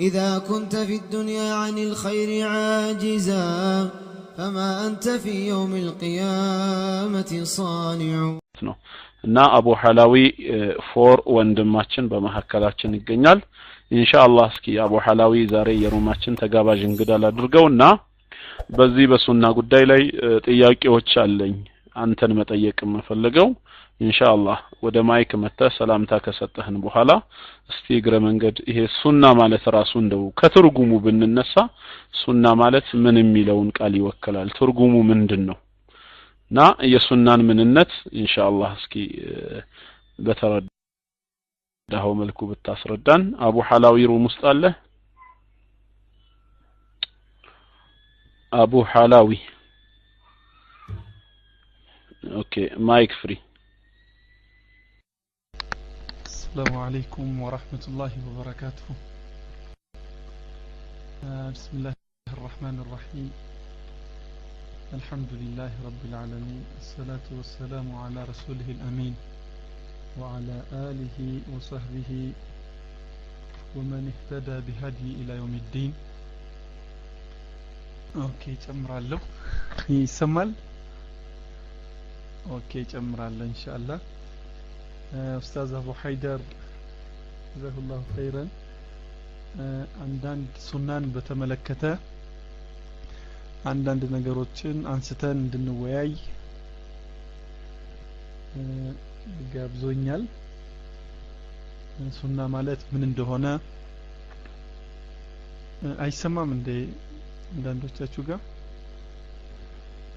إذا كنت في الدنيا عن الخير عاجزا فما أنت في يوم القيامة صانع. እና አቡ ሐላዊ ፎር ወንድማችን በመሐከላችን ይገኛል ኢንሻአላህ እስኪ አቡ ሐላዊ ዛሬ የሩማችን ተጋባዥ እንግዳ ላድርገውና በዚህ በሱና ጉዳይ ላይ ጥያቄዎች አለኝ አንተን መጠየቅ የምፈልገው ኢንሻአላህ ወደ ማይክ መጥተህ ሰላምታ ከሰጠህን በኋላ እስቲ እግረ መንገድ ይሄ ሱና ማለት ራሱ እንደው ከትርጉሙ ብንነሳ ሱና ማለት ምን የሚለውን ቃል ይወክላል ትርጉሙ ምንድነው ና የሱናን ምንነት ኢንሻአላህ እስኪ በተረዳኸው መልኩ ብታስረዳን አቡ ሐላዊ ሩም ውስጥ አለ አቡ ሐላዊ ኦኬ ማይክ ፍሪ السلام عليكم ورحمة الله وبركاته بسم الله الرحمن الرحيم الحمد لله رب العالمين الصلاة والسلام على رسوله الأمين وعلى آله وصحبه ومن اهتدى بهدي إلى يوم الدين أوكي جمر الله يسمال أوكي جمر الله إن شاء الله أستاذ أبو حيدر جزاه الله خيرا عندنا سنان بتملكته አንዳንድ ነገሮችን አንስተን እንድንወያይ ጋብዞኛል ሱና ማለት ምን እንደሆነ አይሰማም እንዴ አንዳንዶቻችሁ ጋር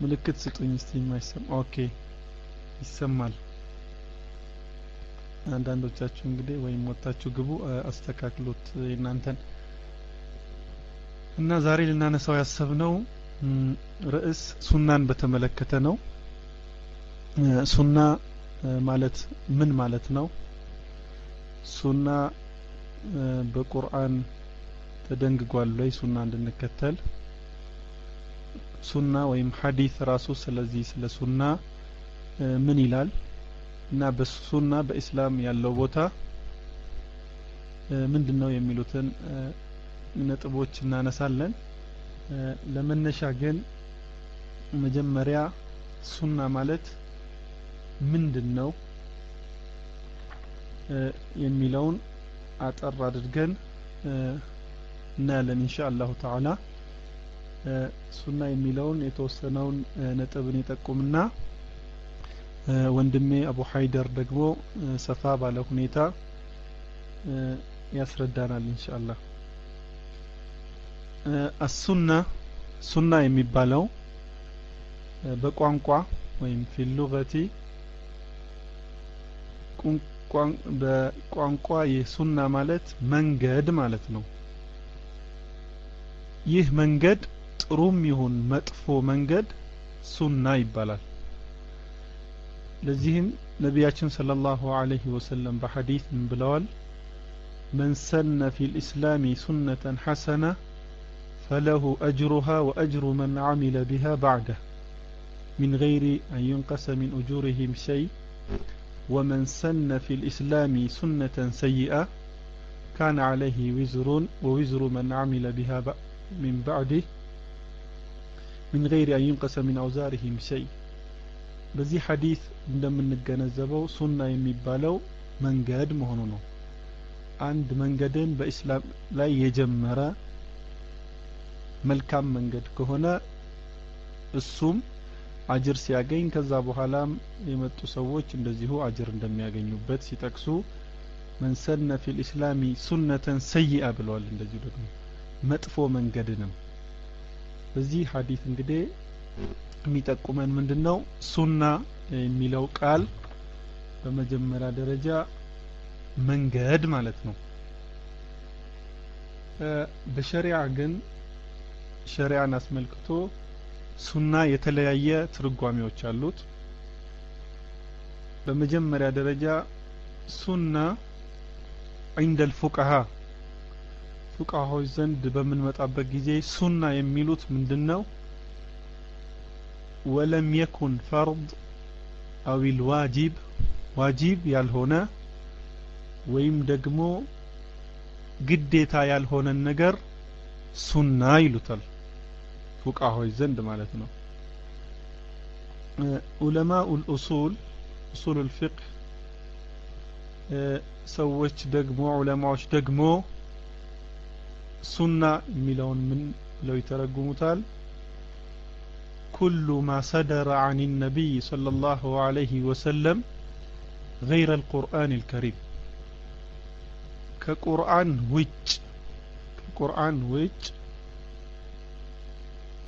ምልክት ስጡኝ እስቲ ማይሰማ ኦኬ ይሰማል አንዳንዶቻችሁ እንግዲህ ወይም ወጣችሁ ግቡ አስተካክሉት እናንተን እና ዛሬ ልናነሳው ያሰብነው ርዕስ ሱናን በተመለከተ ነው ሱና ማለት ምን ማለት ነው ሱና በቁርአን ተደንግጓል ወይ ሱና እንድንከተል ሱና ወይም ሐዲስ ራሱ ስለዚህ ስለ ሱና ምን ይላል እና በሱና በእስላም ያለው ቦታ ምንድነው የሚሉትን ነጥቦች እናነሳለን ለመነሻ ግን መጀመሪያ ሱና ማለት ምንድነው የሚለውን አጠር አድርገን እናያለን ኢንሻአላሁ ተዓላ ሱና የሚለውን የተወሰነውን ነጥብን ይጠቁምና ወንድሜ አቡ ሐይደር ደግሞ ሰፋ ባለ ሁኔታ ያስረዳናል ኢንሻአላህ السنة سنة የሚባለው በቋንቋ ወይም في اللغة በቋንቋ የሱና ማለት መንገድ ማለት ነው ይህ መንገድ ጥሩም ይሁን መጥፎ መንገድ ሱና ይባላል ለዚህም ነብያችን ሰለላሁ ዐለይሂ ወሰለም በሐዲስ ብለዋል من سن في الإسلام سنة حسنة فله أجرها وأجر من عمل بها بعده من غير أن ينقص من أجورهم شيء ومن سن في الإسلام سنة سيئة كان عليه وزر ووزر من عمل بها من بعده من غير أن ينقص من أوزارهم شيء بزي حديث عندما نتجنزبه سنة يميبالو منجد مهنونو عند منجدين بإسلام لا يجمره መልካም መንገድ ከሆነ እሱም አጅር ሲያገኝ ከዛ በኋላም የመጡ ሰዎች እንደዚሁ አጅር እንደሚያገኙበት ሲጠቅሱ من سن في الإسلام سنة سيئة ብለዋል እንደዚሁ ደግሞ መጥፎ መንገድንም በዚህ ሐዲስ እንግዲህ የሚጠቁመን ምንድነው ሱና የሚለው ቃል በመጀመሪያ ደረጃ መንገድ ማለት ነው በሸሪዓ ግን ሸሪዓን አስመልክቶ ሱና የተለያየ ትርጓሜዎች አሉት በመጀመሪያ ደረጃ ሱና عند الفقهاء فقهاዎች ዘንድ በምንመጣበት ጊዜ ሱና የሚሉት ምንድነው ولم يكن فرض أو الواجب واجب ያልሆነ ወይም ደግሞ ግዴታ ያልሆነን ነገር ሱና ይሉታል ፉቃሆች ዘንድ ማለት ነው ዑለማኡል ኡሱል الفقه ሰዎች ደግሞ ዑለማዎች ደግሞ ሱና የሚለውን ምን ብለው ይተረጉሙታል كل ما صدر عن النبي صلى الله عليه وسلم غير القرآن الكريم كقرآن وج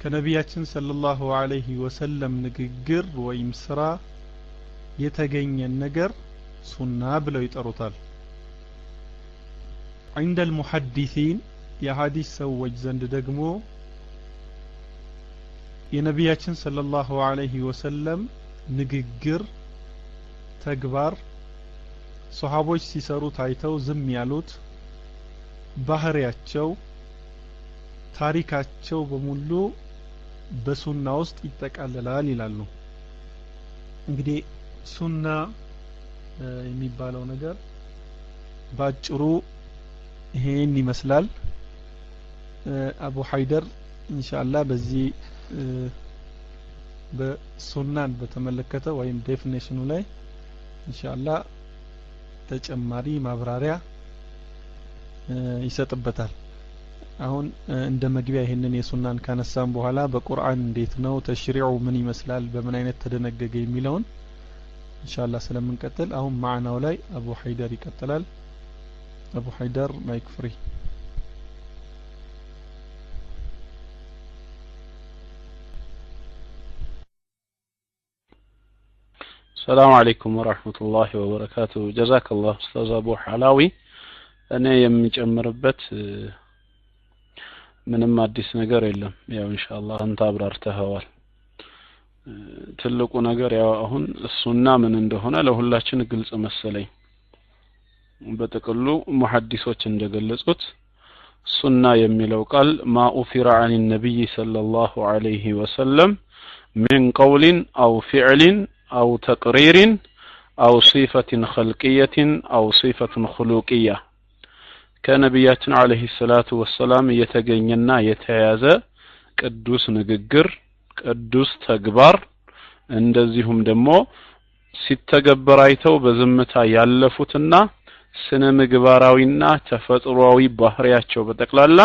كنبياتنا صلى الله عليه وسلم نغغر ويم سرا يتገኘ ነገር ሱና ብለው ይጠሩታል عند المحدثين የሐዲስ ሰዎች ዘንድ ደግሞ የነቢያችን ሰለላሁ ዐለይሂ ወሰለም ንግግር ተግባር ሱሐቦች ሲሰሩ ታይተው ዝም ያሉት ባህሪያቸው ታሪካቸው በሙሉ በሱና ውስጥ ይጠቃለላል ይላሉ እንግዲህ ሱና የሚባለው ነገር ባጭሩ ይሄን ይመስላል አቡ ሐይደር ኢንሻአላህ በዚህ በሱናን በተመለከተ ወይም ዴፊኒሽኑ ላይ ኢንሻአላህ ተጨማሪ ማብራሪያ ይሰጥበታል አሁን እንደ መግቢያ ይሄንን የሱናን ካነሳን በኋላ በቁርአን እንዴት ነው ተሽሪዑ ምን ይመስላል በምን አይነት ተደነገገ የሚለውን ኢንሻአላህ ስለምንቀጥል አሁን ማዕናው ላይ አቡ ሐይደር ይቀጥላል አቡ ሐይደር ማይክ ፍሪ السلام عليكم ورحمة الله وبركاته جزاك الله أستاذ أبو حلاوي أنا يمجمربت ምንም አዲስ ነገር የለም ያው ኢንሻአላህ አንተ አብራርተኸዋል ትልቁ ነገር ያው አሁን ሱና ምን እንደሆነ ለሁላችን ግልጽ መሰለኝ በጥቅሉ ሙሐዲሶች እንደገለጹት ሱና የሚለው ቃል ማ ኡፊራ عن النبي صلى الله عليه وسلم من قول أو فعل أو تقرير أو صفة خلقية أو صفة خلقية كنبياتنا عليه الصلاة والسلام يتجنينا يتياز ቅዱስ ንግግር ቅዱስ ተግባር እንደዚሁም ደግሞ ሲተገበር አይተው በዝምታ ያለፉትና ስነ ምግባራዊና ተፈጥሯዊ ባህሪያቸው በተክላላ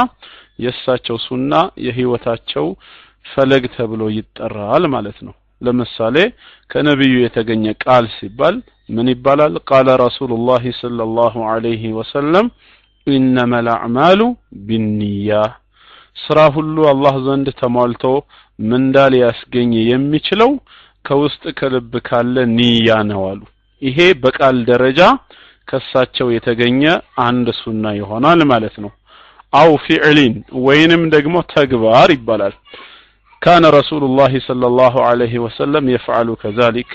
የሳቸው ሱና የህይወታቸው ፈለግ ተብሎ ይጠራል ማለት ነው ለምሳሌ ከነብዩ የተገኘ ቃል ሲባል ምን ይባላል ቃለ ረሱላህ ሰለላሁ ዐለይሂ ወሰለም إنما الأعمال بالنية ስራ ሁሉ አላህ ዘንድ ተሟልቶ ምንዳል ያስገኝ የሚችለው ከውስጥ ከልብ ካለ ንያ ነው አሉ ይሄ በቃል ደረጃ ከሳቸው የተገኘ አንድ ሱና ይሆናል ማለት ነው አው ፊዕሊን ወይንም ደግሞ ተግባር ይባላል كان رسول الله صلى الله عليه وسلم يفعل كذلك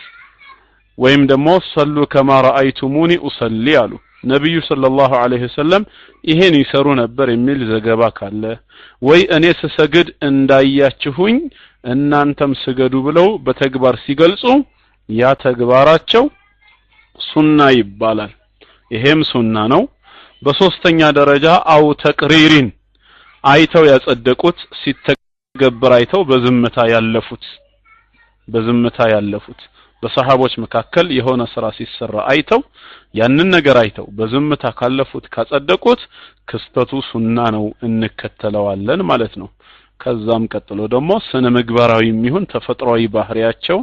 ወይም ደግሞ صلوا كما رأيتموني أصلي አሉ ነብዩ ሰለላሁ ዐለይሂ ወሰለም ይሄን ይሰሩ ነበር የሚል ዘገባ ካለ ወይ እኔ ስሰግድ እንዳያችሁኝ እናንተም ስገዱ ብለው በተግባር ሲገልጹ ያ ተግባራቸው ሱና ይባላል ይሄም ሱና ነው በሶስተኛ ደረጃ አው ተቅሪሪን አይተው ያጸደቁት ሲተገበር አይተው በዝምታ ያለፉት በሰሃቦች መካከል የሆነ ስራ ሲሰራ አይተው ያንን ነገር አይተው በዝምታ ካለፉት ካጸደቁት ክስተቱ ሱና ነው እንከተለዋለን ማለት ነው ከዛም ቀጥሎ ደግሞ ስነ ምግባራዊ የሚሆን ተፈጥሯዊ ባህሪያቸው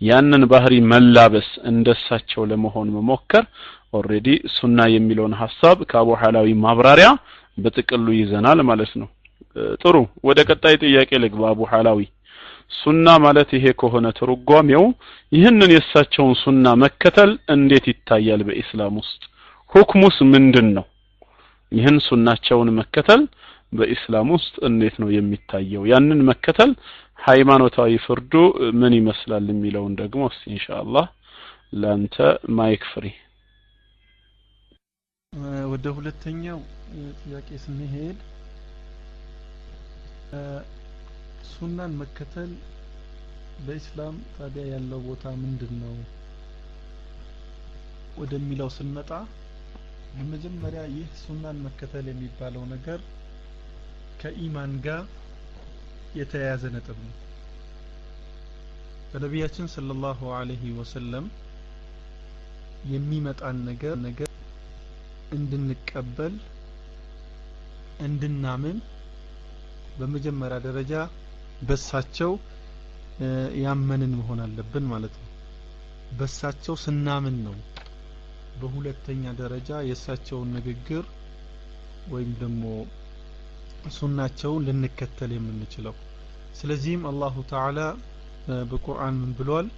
ያንን ባህሪ መላበስ እንደሳቸው ለመሆን መሞከር ኦሬዲ ሱና የሚለውን ሐሳብ ከአቡ ሐላዊ ማብራሪያ በጥቅሉ ይዘናል ማለት ነው ጥሩ ወደ ቀጣይ ጥያቄ ልግባ አቡ ሐላዊ ሱና ማለት ይሄ ከሆነ ተርጓሚው ይህንን የሳቸውን ሱና መከተል እንዴት ይታያል በእስላም ውስጥ ሁክሙስ ምንድነው ይህን ሱናቸውን መከተል በእስላም ውስጥ እንዴት ነው የሚታየው ያንን መከተል ሃይማኖታዊ ፍርዱ ምን ይመስላል የሚለውን ደግሞ ኢንሻአላህ ላንተ ማይክ ፍሪ ወደ ሁለተኛው ጥያቄ ስንሄድ ሱናን መከተል በእስላም ታዲያ ያለው ቦታ ምንድነው ወደሚለው ስንመጣ በመጀመሪያ ይህ ሱናን መከተል የሚባለው ነገር ከኢማን ጋር የተያያዘ ነጥብ ነው። በነቢያችን ሰለላሁ ዐለይሂ ወሰለም የሚመጣን ነገር እንድንቀበል እንድናምን በመጀመሪያ ደረጃ በሳቸው ያመንን መሆን አለብን ማለት ነው። በሳቸው ስናምን ነው በሁለተኛ ደረጃ የሳቸውን ንግግር ወይም ደግሞ ሱናቸውን ልንከተል የምንችለው። ስለዚህም አላሁ ተዓላ በቁርአን ምን ብሏል?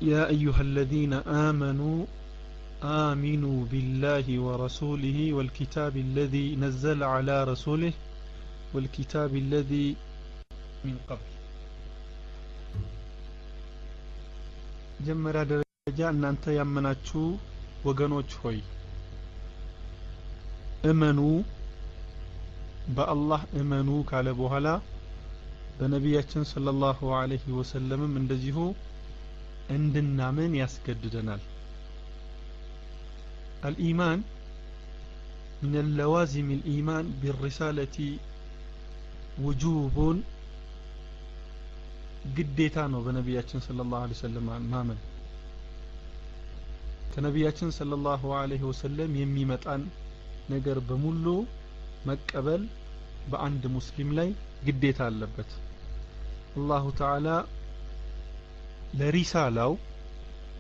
يا أيها الذين آمنوا آمنوا بالله ورسوله والكتاب الذي نزل على رسوله والكتاب الذي من قبل. جمرة درجة أن أنت يمناتشو وغنوش هوي امنوا بالله امنوا على بوهلا بنبياتنا صلى الله عليه وسلم من دزيهو عندنا من يسجددنا. الإيمان من اللوازم الإيمان بالرسالة وجوب قديتانو بنبياتنا صلى الله عليه وسلم مامن كنبياتنا صلى الله عليه وسلم يميمتان ነገር በሙሉ መቀበል በአንድ ሙስሊም ላይ ግዴታ አለበት። አላሁ ተዓላ ለሪሳላው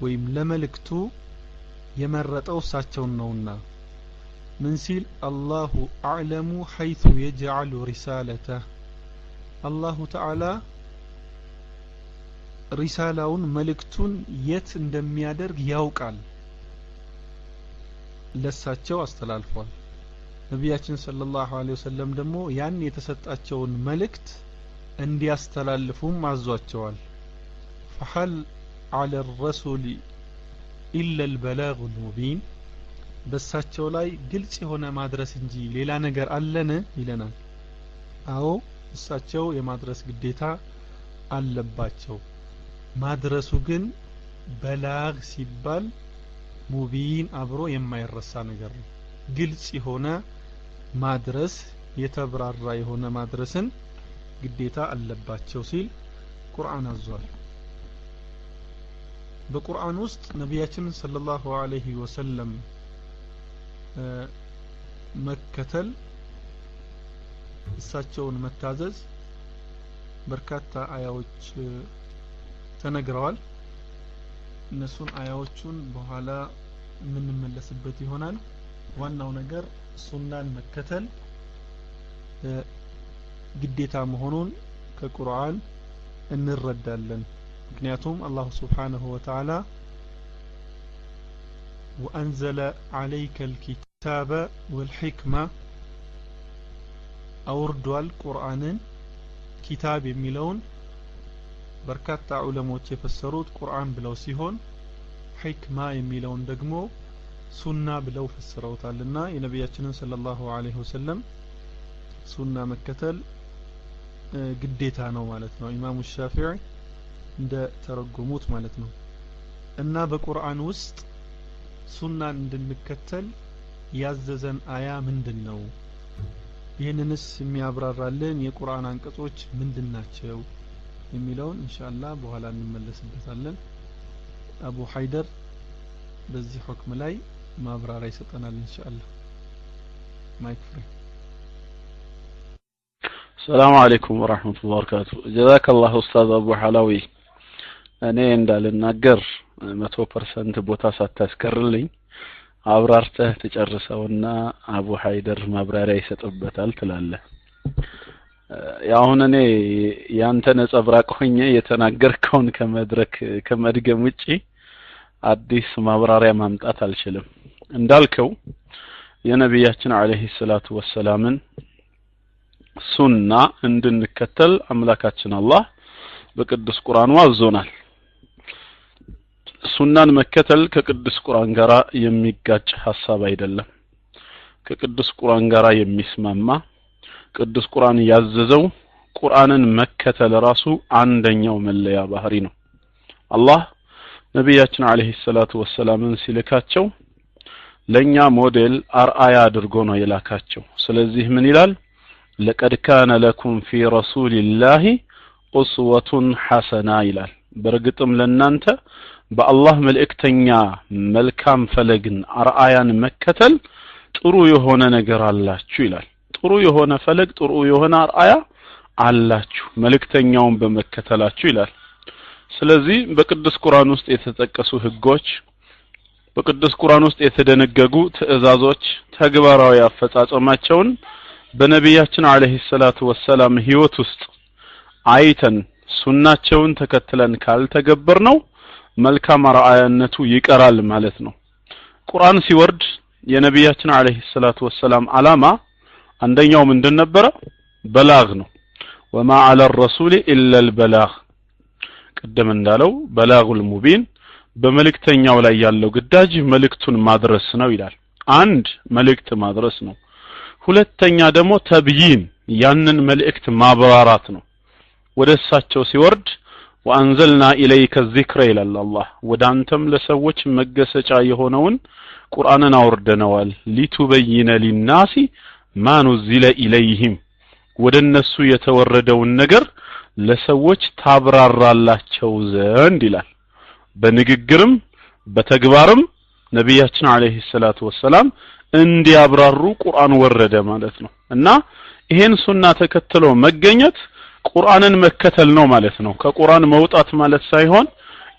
ወይም ለመልእክቱ የመረጠው እሳቸውን ነውና ምን ሲል አላሁ አዕለሙ ሐይቱ የጅዐሉ ሪሳለተህ አላሁ ተዓላ ሪሳላውን መልእክቱን የት እንደሚያደርግ ያውቃል። ለሳቸው አስተላልፏል። ነቢያችን ሰለላሁ ዐለይሂ ወሰለም ደግሞ ያን የተሰጣቸውን መልእክት እንዲያስተላልፉም አዟቸዋል። فهل على الرسول إلا البلاغ المبين በሳቸው ላይ ግልጽ የሆነ ማድረስ እንጂ ሌላ ነገር አለን ይለናል። አዎ እሳቸው የማድረስ ግዴታ አለባቸው። ማድረሱ ግን በላግ ሲባል ሙቢን አብሮ የማይረሳ ነገር ነው። ግልጽ የሆነ ማድረስ የተብራራ የሆነ ማድረስን ግዴታ አለባቸው ሲል ቁርአን አዟል። በቁርአን ውስጥ ነቢያችን ሰለላሁ ዐለይሂ ወሰለም መከተል እሳቸውን መታዘዝ በርካታ አያዎች ተነግረዋል። እነሱን አያዎቹን በኋላ የምንመለስበት ይሆናል። ዋናው ነገር ሱናን መከተል ግዴታ መሆኑን ከቁርአን እንረዳለን። ምክንያቱም አላሁ ሱብሓነሁ ወተዓላ ወአንዘለ ዐለይከ አልኪታበ ወልሒክማ አውርዷል ቁርአንን ኪታብ የሚለውን በርካታ ዑለሞች የፈሰሩት ቁርአን ብለው ሲሆን ሒክማ የሚለውን ደግሞ ሱና ብለው ፈስረውታልና የነቢያችንን ሰለላሁ ዐለይሂ ወሰለም ሱና መከተል ግዴታ ነው ማለት ነው። ኢማሙ ሻፊዒ እንደ ተረጎሙት ማለት ነው። እና በቁርአን ውስጥ ሱናን እንድንከተል ያዘዘን አያ ምንድነው? ይህንንስ የሚያብራራልን የቁርአን አንቀጾች ምንድናቸው? የሚለውን ኢንሻአላህ በኋላ እንመለስበታለን። አቡ ሀይደር በዚህ ሁክም ላይ ማብራሪያ ይሰጠናል ኢንሻአላህ። ማይክ ፍሪ። ሰላም አለይኩም ወራህመቱላሂ ወበረካቱ። ጀዛከላሁ ኡስታዝ አቡ ሐላዊ። እኔ እንዳልናገር 100% ቦታ ሳታስቀርልኝ አብራርተህ ተጨርሰውና አቡ ሀይደር ማብራሪያ ይሰጥበታል ትላለህ። ያሁን እኔ ያንተ ነጸብራቅ ሆኜ የተናገርከውን ከመድረክ ከመድገም ውጪ አዲስ ማብራሪያ ማምጣት አልችልም። እንዳልከው የነብያችን አለይሂ ሰላቱ ወሰላምን ሱና እንድንከተል አምላካችን አላህ በቅዱስ ቁርአኑ አዞናል። ሱናን መከተል ከቅዱስ ቁርአን ጋራ የሚጋጭ ሐሳብ አይደለም። ከቅዱስ ቁርአን ጋራ የሚስማማ ቅዱስ ቁርአን ያዘዘው ቁርአንን መከተል ራሱ አንደኛው መለያ ባህሪ ነው። አላህ ነብያችን አለይሂ ሰላቱ ወሰላምን ሲልካቸው ለኛ ሞዴል አርአያ አድርጎ ነው የላካቸው ስለዚህ ምን ይላል لقد كان لكم في رسول الله أسوة حسنة ይላል በርግጥም ለናንተ በአላህ መልእክተኛ መልካም ፈለግን አርአያን መከተል ጥሩ የሆነ ነገር አላችሁ ይላል ጥሩ የሆነ ፈለግ ጥሩ የሆነ አርአያ አላችሁ መልእክተኛውን በመከተላችሁ ይላል ስለዚህ በቅዱስ ቁርአን ውስጥ የተጠቀሱ ህጎች በቅዱስ ቁርአን ውስጥ የተደነገጉ ትእዛዞች ተግባራዊ አፈጻጸማቸውን በነብያችን አለይሂ ሰላቱ ወሰላም ህይወት ውስጥ አይተን ሱናቸውን ተከትለን ካልተገበርነው መልካም አርአያነቱ ይቀራል ማለት ነው ቁርአን ሲወርድ የነብያችን አለይሂ ሰላቱ ወሰላም አላማ አንደኛው ምንድን ነበር በላግ ነው وما على الرسول الا البلاغ ቀደም እንዳለው በላጉል ሙቢን በመልእክተኛው ላይ ያለው ግዳጅ መልእክቱን ማድረስ ነው ይላል አንድ መልእክት ማድረስ ነው ሁለተኛ ደግሞ ተብይን ያንን መልእክት ማብራራት ነው ወደሳቸው ሲወርድ وانزلنا اليك الذكر الى الله ወዳንተም ለሰዎች መገሰጫ የሆነውን ቁርአንን አወርደነዋል ሊቱበይነ للناس ما نزل اليهم ወደነሱ የተወረደውን ነገር ለሰዎች ታብራራላቸው ዘንድ ይላል በንግግርም በተግባርም ነብያችን አለይሂ ሰላቱ ወሰላም እንዲያብራሩ ቁርአን ወረደ ማለት ነው እና ይሄን ሱና ተከትሎ መገኘት ቁርአንን መከተል ነው ማለት ነው ከቁርአን መውጣት ማለት ሳይሆን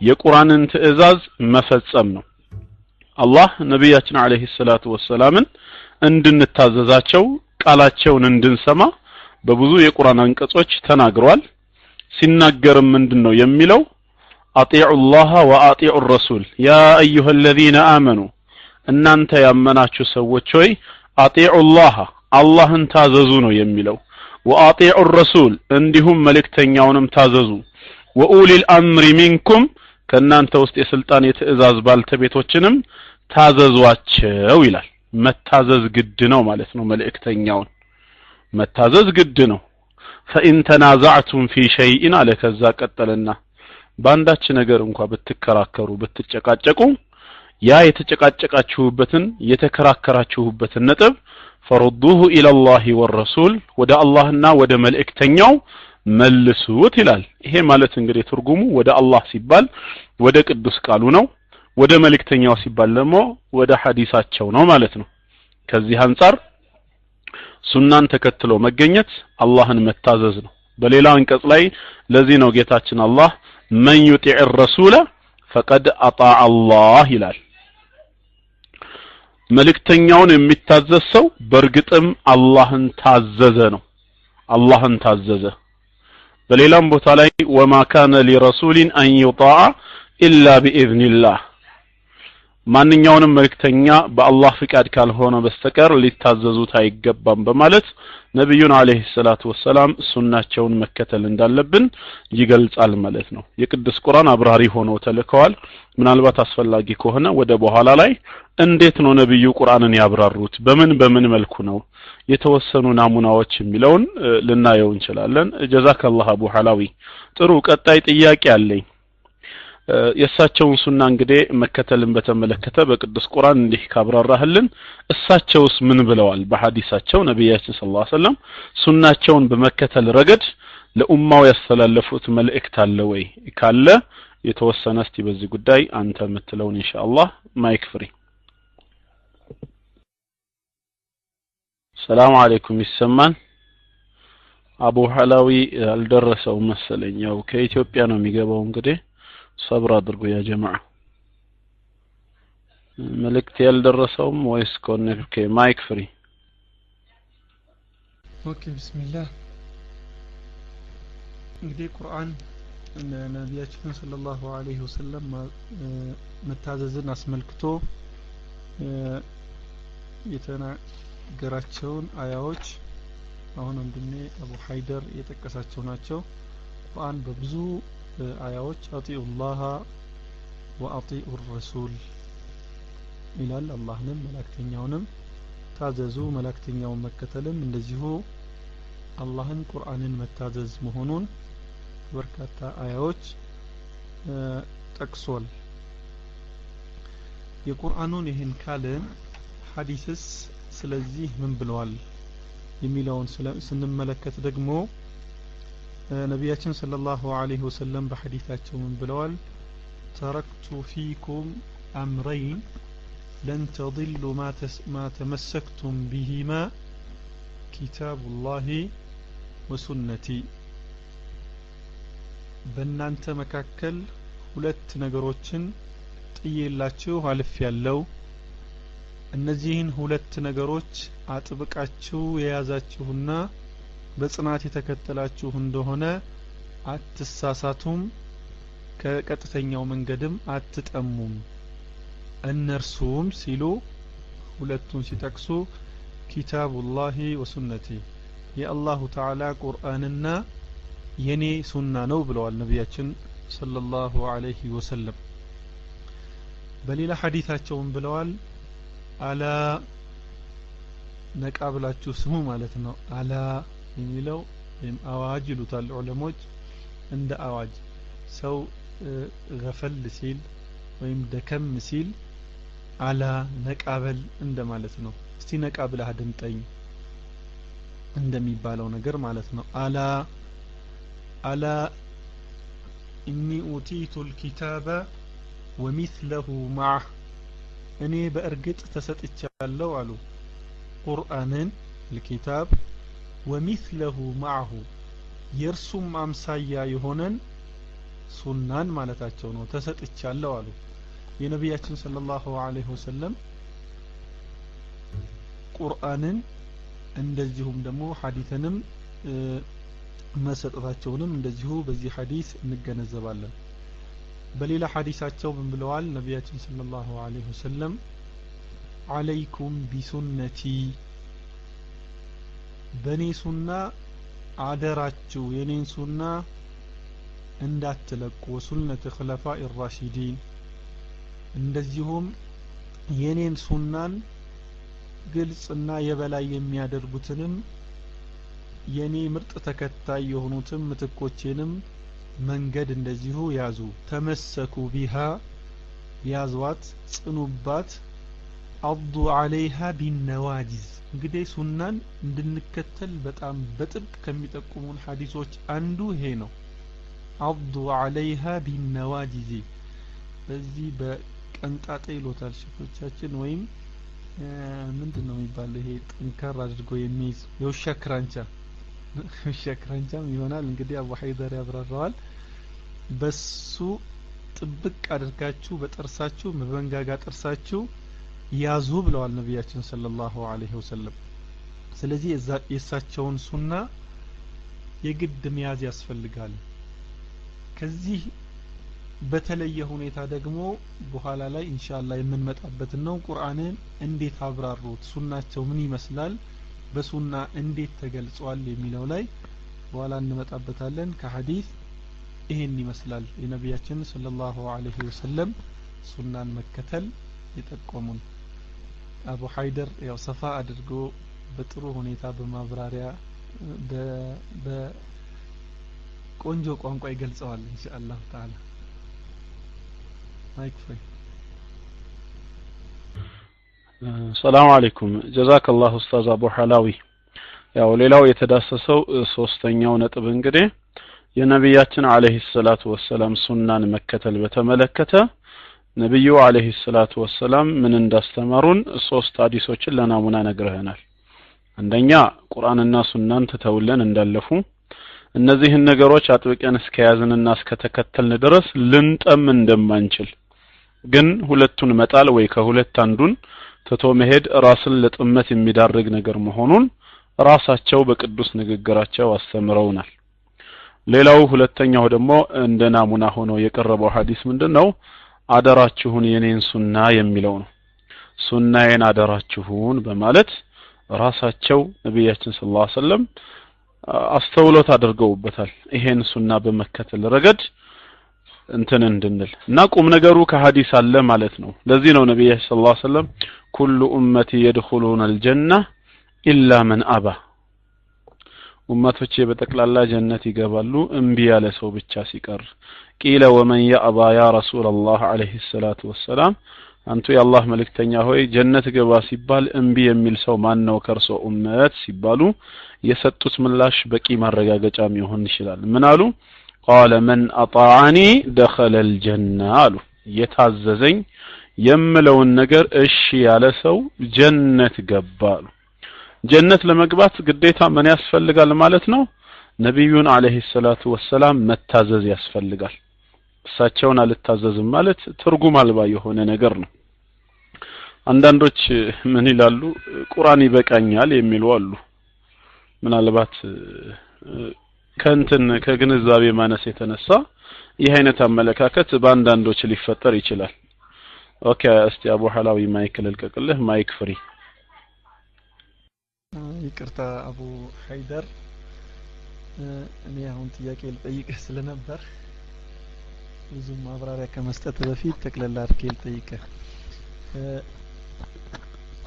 የቁርአንን ትእዛዝ መፈጸም ነው አላህ ነብያችን አለይሂ ሰላቱ ወሰላምን እንድንታዘዛቸው ቃላቸውን እንድንሰማ በብዙ የቁርአን አንቀጾች ተናግሯል ሲናገርም ምንድነው የሚለው اطيعوا الله واطيعوا الرسول يا ايها الذين امنوا እናንተ ያመናችሁ ሰዎች ሆይ اطيعوا الله አላህን ታዘዙ ነው የሚለው واطيعوا الرسول እንዲሁም መልእክተኛውንም ታዘዙ واولي الامر منكم ከናንተ ውስጥ የስልጣን የትእዛዝ ባልተቤቶችንም ታዘዟቸው ይላል መታዘዝ ግድ ነው ማለት ነው መልእክተኛውን መታዘዝ ግድ ነው فإن تنازعتم في شيء على ከዛ ቀጠለና ባንዳች ነገር እንኳን ብትከራከሩ ብትጨቃጨቁ ያ የተጨቃጨቃችሁበትን የተከራከራችሁበትን ነጥብ ፈሩዱሁ ኢላ الله والرسول ወደ አላህና ወደ መልእክተኛው መልሱት ይላል ይሄ ማለት እንግዲህ ትርጉሙ ወደ አላህ ሲባል ወደ ቅዱስ ቃሉ ነው ወደ መልእክተኛው ሲባል ደግሞ ወደ ሐዲሳቸው ነው ማለት ነው ከዚህ አንፃር ሱናን ተከትሎ መገኘት አላህን መታዘዝ ነው በሌላ አንቀጽ ላይ ለዚህ ነው ጌታችን አላህ من يطيع الرسول فقد اطاع الله ይላል መልእክተኛውን የሚታዘዝ ሰው በርግጥም አላህን ታዘዘ ነው አላህን ታዘዘ በሌላም ቦታ ላይ وما كان لرسول ان يطاع الا باذن الله ማንኛውንም መልእክተኛ በአላህ ፍቃድ ካልሆነ በስተቀር ሊታዘዙት አይገባም በማለት ነብዩን አለይሂ ሰላቱ ወሰላም ሱናቸውን መከተል እንዳለብን ይገልጻል ማለት ነው የቅዱስ ቁርአን አብራሪ ሆነው ተልከዋል ምናልባት አስፈላጊ ከሆነ ወደ በኋላ ላይ እንዴት ነው ነብዩ ቁርአንን ያብራሩት በምን መልኩ ነው የተወሰኑ ናሙናዎች የሚለውን ልናየው እንችላለን ጀዛከላህ አቡ ሐላዊ ጥሩ ቀጣይ ጥያቄ አለኝ የሳቸውን ሱና እንግዲህ መከተልን በተመለከተ በቅዱስ ቁርአን እንዲህ ካብራራህልን እሳቸውስ ምን ብለዋል በሐዲሳቸው ነብያችን ሰለላሁ ዐለይሂ ወሰለም ሱናቸውን በመከተል ረገድ ለኡማው ያስተላለፉት መልእክት አለ ወይ ካለ የተወሰነ እስቲ በዚህ ጉዳይ አንተ የምትለውን ኢንሻአላህ ማይክ ፍሪ ሰላም አለይኩም ይሰማን አቡ ሐላዊ አልደረሰው መሰለኝ ያው ከኢትዮጵያ ነው የሚገባው እንግዲህ صبر አድርጉ ያ ጀማዓ መልእክት ያልደረሰውም ወይስ ኮኔክት ማይክ ፍሪ ኦኬ ቢስሚላህ እንግዲህ ቁርአን ነብያችን ሰለላሁ ዐለይሂ ወሰለም መታዘዝን አስመልክቶ የተናገራቸውን አያዎች አሁን ወንድሜ አቡ ሀይደር የጠቀሳቸው ናቸው ቁርአን በብዙ አያዎች አጢኡላህ ወአጢኡ الرسول ይላል አላህንም መላእክተኛውንም ታዘዙ መላእክተኛውን መከተልም እንደዚሁ አላህን ቁርአንን መታዘዝ መሆኑን በርካታ አያዎች ጠቅሷል የቁርአኑን ይህን ካልን ሐዲስስ ስለዚህ ምን ብለዋል የሚለውን ስንመለከት ደግሞ ነቢያችን ሰለላሁ ዐለይሂ ወሰለም በሐዲታቸው ምን ብለዋል ተረክቱ ፊኩም አምረይን ለን ተضሉ ማ ተመሰክቱም ቢሂማ ኪታቡላሂ ወሱነቲ በእናንተ መካከል ሁለት ነገሮችን ጥዬላችሁ አልፌያለሁ እነዚህን ሁለት ነገሮች አጥብቃችሁ የያዛችሁና በጽናት የተከተላችሁ እንደሆነ አትሳሳቱም ከቀጥተኛው መንገድም አትጠሙም እነርሱም ሲሉ ሁለቱን ሲጠቅሱ ኪታቡላሂ ወሱነቲ የአላሁ ተዓላ ቁርአንና የኔ ሱና ነው ብለዋል ነቢያችን ሰለላሁ ዐለይሂ ወሰለም በሌላ ሐዲታቸውም ብለዋል አላ ነቃ ብላችሁ ስሙ ማለት ነው አላ የሚለው ወይም አዋጅ ይሉታል ዑለሞች እንደ አዋጅ ሰው ገፈል ሲል ወይም ደከም ሲል አላ ነቃበል እንደማለት ነው እስቲ ነቃ ብለህ አድምጠኝ እንደሚባለው ነገር ማለት ነው አላ አላ ኢኒ ኡቲቱ الكتاب ومثله معه እኔ በእርግጥ ተሰጥቻለሁ አሉ ቁርአንን الكتاب ومثله معه የርሱም አምሳያ የሆነን ሱናን ማለታቸው ነው ተሰጥቻለሁ አሉ የነቢያችን ሰለላሁ ዐለይሂ ወሰለም ቁርአንን እንደዚሁም ደግሞ ሐዲስንም መሰጠታቸውንም እንደዚሁ በዚህ ሐዲስ እንገነዘባለን በሌላ ሐዲሳቸው ምን ብለዋል ነቢያችን ሰለላሁ ዐለይሂ ወሰለም አለይኩም ቢሱነቲ በኔ ሱና አደራችሁ የኔን ሱና እንዳትለቁ ወሱነተ ኸለፋኢ الراشدين እንደዚሁም የኔን ሱናን ግልጽና የበላይ የሚያደርጉትንም የኔ ምርጥ ተከታይ የሆኑትም ምትኮቼንም መንገድ እንደዚሁ ያዙ ተመሰኩ ቢሃ ያዟት ጽኑባት አብዱ አለይሃ ቢነዋጂዝ እንግዲህ ሱናን እንድንከተል በጣም በጥብቅ ከሚጠቁሙን ሐዲሶች አንዱ ይሄ ነው አብዱ አለይሃ ቢነዋጂዝ በዚህ በቀንጣጤ ይሎታል ሸፎቻችን ወይም ምንድነው የሚባለው ይሄ ጥንካራ አድርጎ የሚይዝ የውሻ ክራንቻ ሸክራንጃም ይሆናል እንግዲህ አቡ ሀይደር ያብራራዋል በሱ ጥብቅ አድርጋችሁ በጥርሳችሁ በመንጋጋ ጥርሳችሁ ያዙ ብለዋል ነቢያችን ሰለላሁ ዐለይሂ ወሰለም ስለዚህ የሳቸውን ሱና የግድ መያዝ ያስፈልጋል ከዚህ በተለየ ሁኔታ ደግሞ በኋላ ላይ ኢንሻአላህ የምንመጣበት ነው ቁርአንን እንዴት አብራሩት ሱናቸው ምን ይመስላል በሱና እንዴት ተገልጿል የሚለው ላይ በኋላ እንመጣበታለን ከሐዲስ ይሄን ይመስላል የነቢያችን ሰለላሁ ዐለይሂ ወሰለም ሱናን መከተል የጠቆሙን አቡ ሀይደር ያው ሰፋ አድርጎ በጥሩ ሁኔታ በማብራሪያ በቆንጆ ቋንቋ ይገልጸዋል ኢንሻአላህ ተዓላ ማይክ ፍሪ ሰላም አለይኩም ጀዛከላሁ ኡስታዝ አቡ ሐላዊ ያው ሌላው የተዳሰሰው ሶስተኛው ነጥብ እንግዲህ የነብያችን አለይሂ ሰላቱ ወሰለም ሱናን መከተል በተመለከተ ነብዩ አለይሂ ሰላቱ ወሰለም ምን እንዳስተማሩን ሶስት ሐዲሶችን ለናሙና ነግረህናል አንደኛ ቁርአንና ሱናን ተተውለን እንዳለፉ እነዚህን ነገሮች አጥብቀን እስከያዝንና እስከተከተልን ድረስ ልንጠም እንደማንችል ግን ሁለቱን መጣል ወይ ከሁለት አንዱን ተቶ መሄድ ራስን ለጥመት የሚዳርግ ነገር መሆኑን ራሳቸው በቅዱስ ንግግራቸው አስተምረውናል ሌላው ሁለተኛው ደግሞ እንደ ናሙና ሆኖ የቀረበው ሐዲስ ምንድነው አደራችሁን የኔን ሱና የሚለው ነው ሱናዬን አደራችሁን በማለት ራሳቸው ነብያችን ሰለላሁ ዐለይሂ ወሰለም አስተውሎት አድርገውበታል ይሄን ሱና በመከተል ረገድ እንትን እንድንል እና ቁም ነገሩ ከሐዲስ አለ ማለት ነው ለዚህ ነው ነብያችን ሰለላሁ ዐለይሂ ወሰለም ኩሉ ኡመቲ يدخلون الجنة إلا من أبى ኡመቶቼ በጠቅላላ ጀነት ይገባሉ እንቢ ያለ ሰው ብቻ ሲቀር ቂለ ወመን ያአባ ያ ረሱላህ አለይሂ ሰላቱ ወሰላም አንቱ የአላህ መልእክተኛ ሆይ ጀነት ገባ ሲባል እንቢ የሚል ሰው ማን ነው ከርሶ ኡመት ሲባሉ የሰጡት ምላሽ በቂ ማረጋገጫ ሊሆን ይችላል ምን አሉ قال من اطاعني دخل الجنه አሉ የታዘዘኝ የምለውን ነገር እሺ ያለ ሰው ጀነት ገባ አሉ ጀነት ለመግባት ግዴታ ምን ያስፈልጋል ማለት ነው ነብዩን አለይሂ ሰላቱ ወሰለም መታዘዝ ያስፈልጋል እሳቸውን አልታዘዝም ማለት ትርጉም አልባ የሆነ ነገር ነው አንዳንዶች ምን ይላሉ ቁርአን ይበቃኛል የሚሉ አሉ ምናልባት ከግንዛቤ ማነስ የተነሳ ይህ አይነት አመለካከት በአንዳንዶች ሊፈጠር ይችላል ኦኬ እስቲ አቡ ሐላዊ ማይክ ልልቀቅልህ ማይክ ፍሪ ይቅርታ አቡ ሀይደር እኔ አሁን ጥያቄ ልጠይቅህ ስለነበር ብዙ ማብራሪያ ከመስጠት በፊት ተክለላ አድርጌ ልጠይቅህ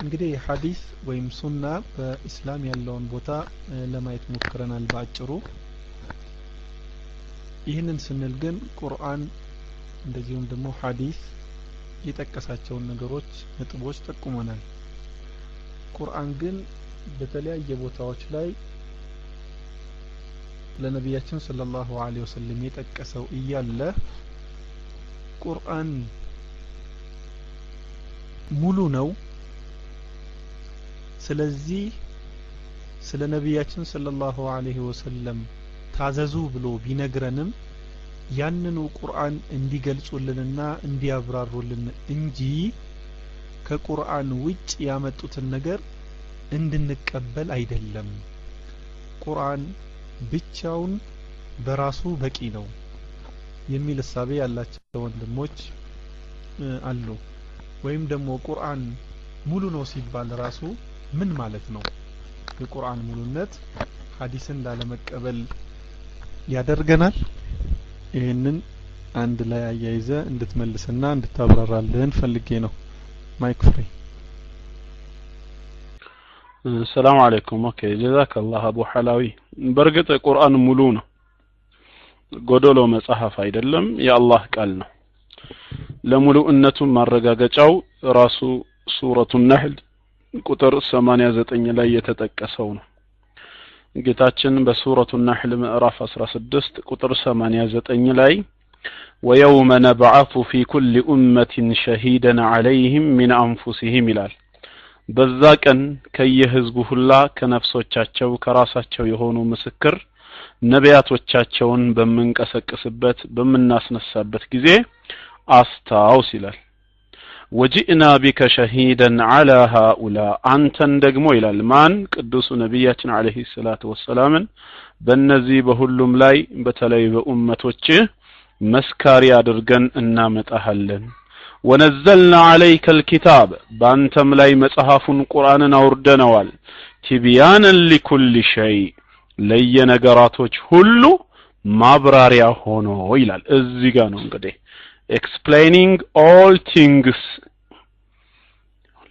እንግዲህ ሐዲስ ወይም ሱና በእስላም ያለውን ቦታ ለማየት ሞክረናል ባጭሩ ይህንን ስንል ግን ቁርአን እንደዚሁም ደግሞ ሐዲስ የጠቀሳቸውን ነገሮች ነጥቦች ጠቁመናል ቁርአን ግን በተለያየ ቦታዎች ላይ ለነብያችን ሰለላሁ ዐለይሂ ወሰለም የጠቀሰው እያለ ቁርአን ሙሉ ነው ስለዚህ ስለ ነብያችን ሰለላሁ ዐለይሂ ወሰለም ታዘዙ ብሎ ቢነግረንም ያንኑ ቁርአን እንዲገልጹልንና እንዲያብራሩልን እንጂ ከቁርአን ውጭ ያመጡትን ነገር እንድንቀበል አይደለም ቁርአን ብቻውን በራሱ በቂ ነው የሚል ሐሳብ ያላቸው ወንድሞች አሉ ወይም ደግሞ ቁርአን ሙሉ ነው ሲባል ራሱ ምን ማለት ነው የቁርአን ሙሉነት ሐዲስን ላለመቀበል ያደርገናል ይሄንን አንድ ላይ አያይዘ እንድትመልስና እንድታብራራልን ፈልጌ ነው ማይክ ፍሪ ሰላም አለይኩም ኦኬ ጀዛከላህ አቡ ሐላዊ በርግጥ ቁርአን ሙሉ ነው ጎዶሎ መጽሐፍ አይደለም የአላህ ቃል ነው ለሙሉእነቱ ማረጋገጫው ራሱ ሱረቱ ነህል ቁጥር 89 ላይ የተጠቀሰው ነው ጌታችን በሱረቱ ነህል ምዕራፍ 16 ቁጥር 89 ላይ ويوم نبعث في كل أمة شهيدا عليهم من أنفسهم ይላል በዛ ቀን ከየህዝቡ ሁላ ከነፍሶቻቸው ከራሳቸው የሆኑ ምስክር ነቢያቶቻቸውን በመንቀሰቀስበት በመናስነሳበት ጊዜ አስታውስ ይላል وجئنا بك شهيدا على هؤلاء አንተን ደግሞ ይላል ማን ቅዱስ ነብያችን አለይሂ ሰላቱ ወሰለም በእነዚህ በሁሉም ላይ በተለይ በኡመቶች መስካሪ አድርገን እናመጣሃለን ونزلنا عليك الكتاب بانتم لاي مصحفون قرآنن አውርደነዋል تبيانا لكل شيء ለየነገራቶች ሁሉ ማብራሪያ ሆኖ ይላል እዚህ ጋር ነው እንግዲህ explaining all things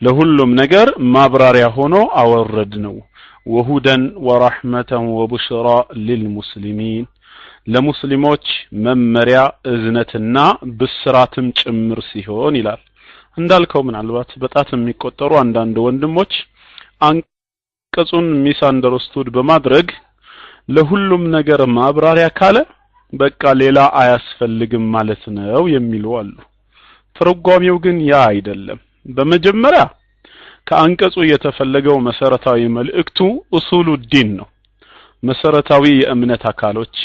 ለሁሉም ነገር ማብራሪያ ሆኖ አወረድነው وهدى ورحمة وبشرى للمسلمين ለሙስሊሞች መመሪያ እዝነትና ብስራትም ጭምር ሲሆን ይላል እንዳልከው ምናልባት በጣት የሚቆጠሩ አንዳንድ ወንድሞች አንቀጹን ሚስ አንደርስቱድ በማድረግ ለሁሉም ነገር ማብራሪያ ካለ በቃ ሌላ አያስፈልግም ማለት ነው የሚሉ አሉ ትርጓሜው ግን ያ አይደለም በመጀመሪያ ከአንቀጹ የተፈለገው መሰረታዊ መልእክቱ ኡሱሉ ዲን ነው መሰረታዊ የእምነት አካሎች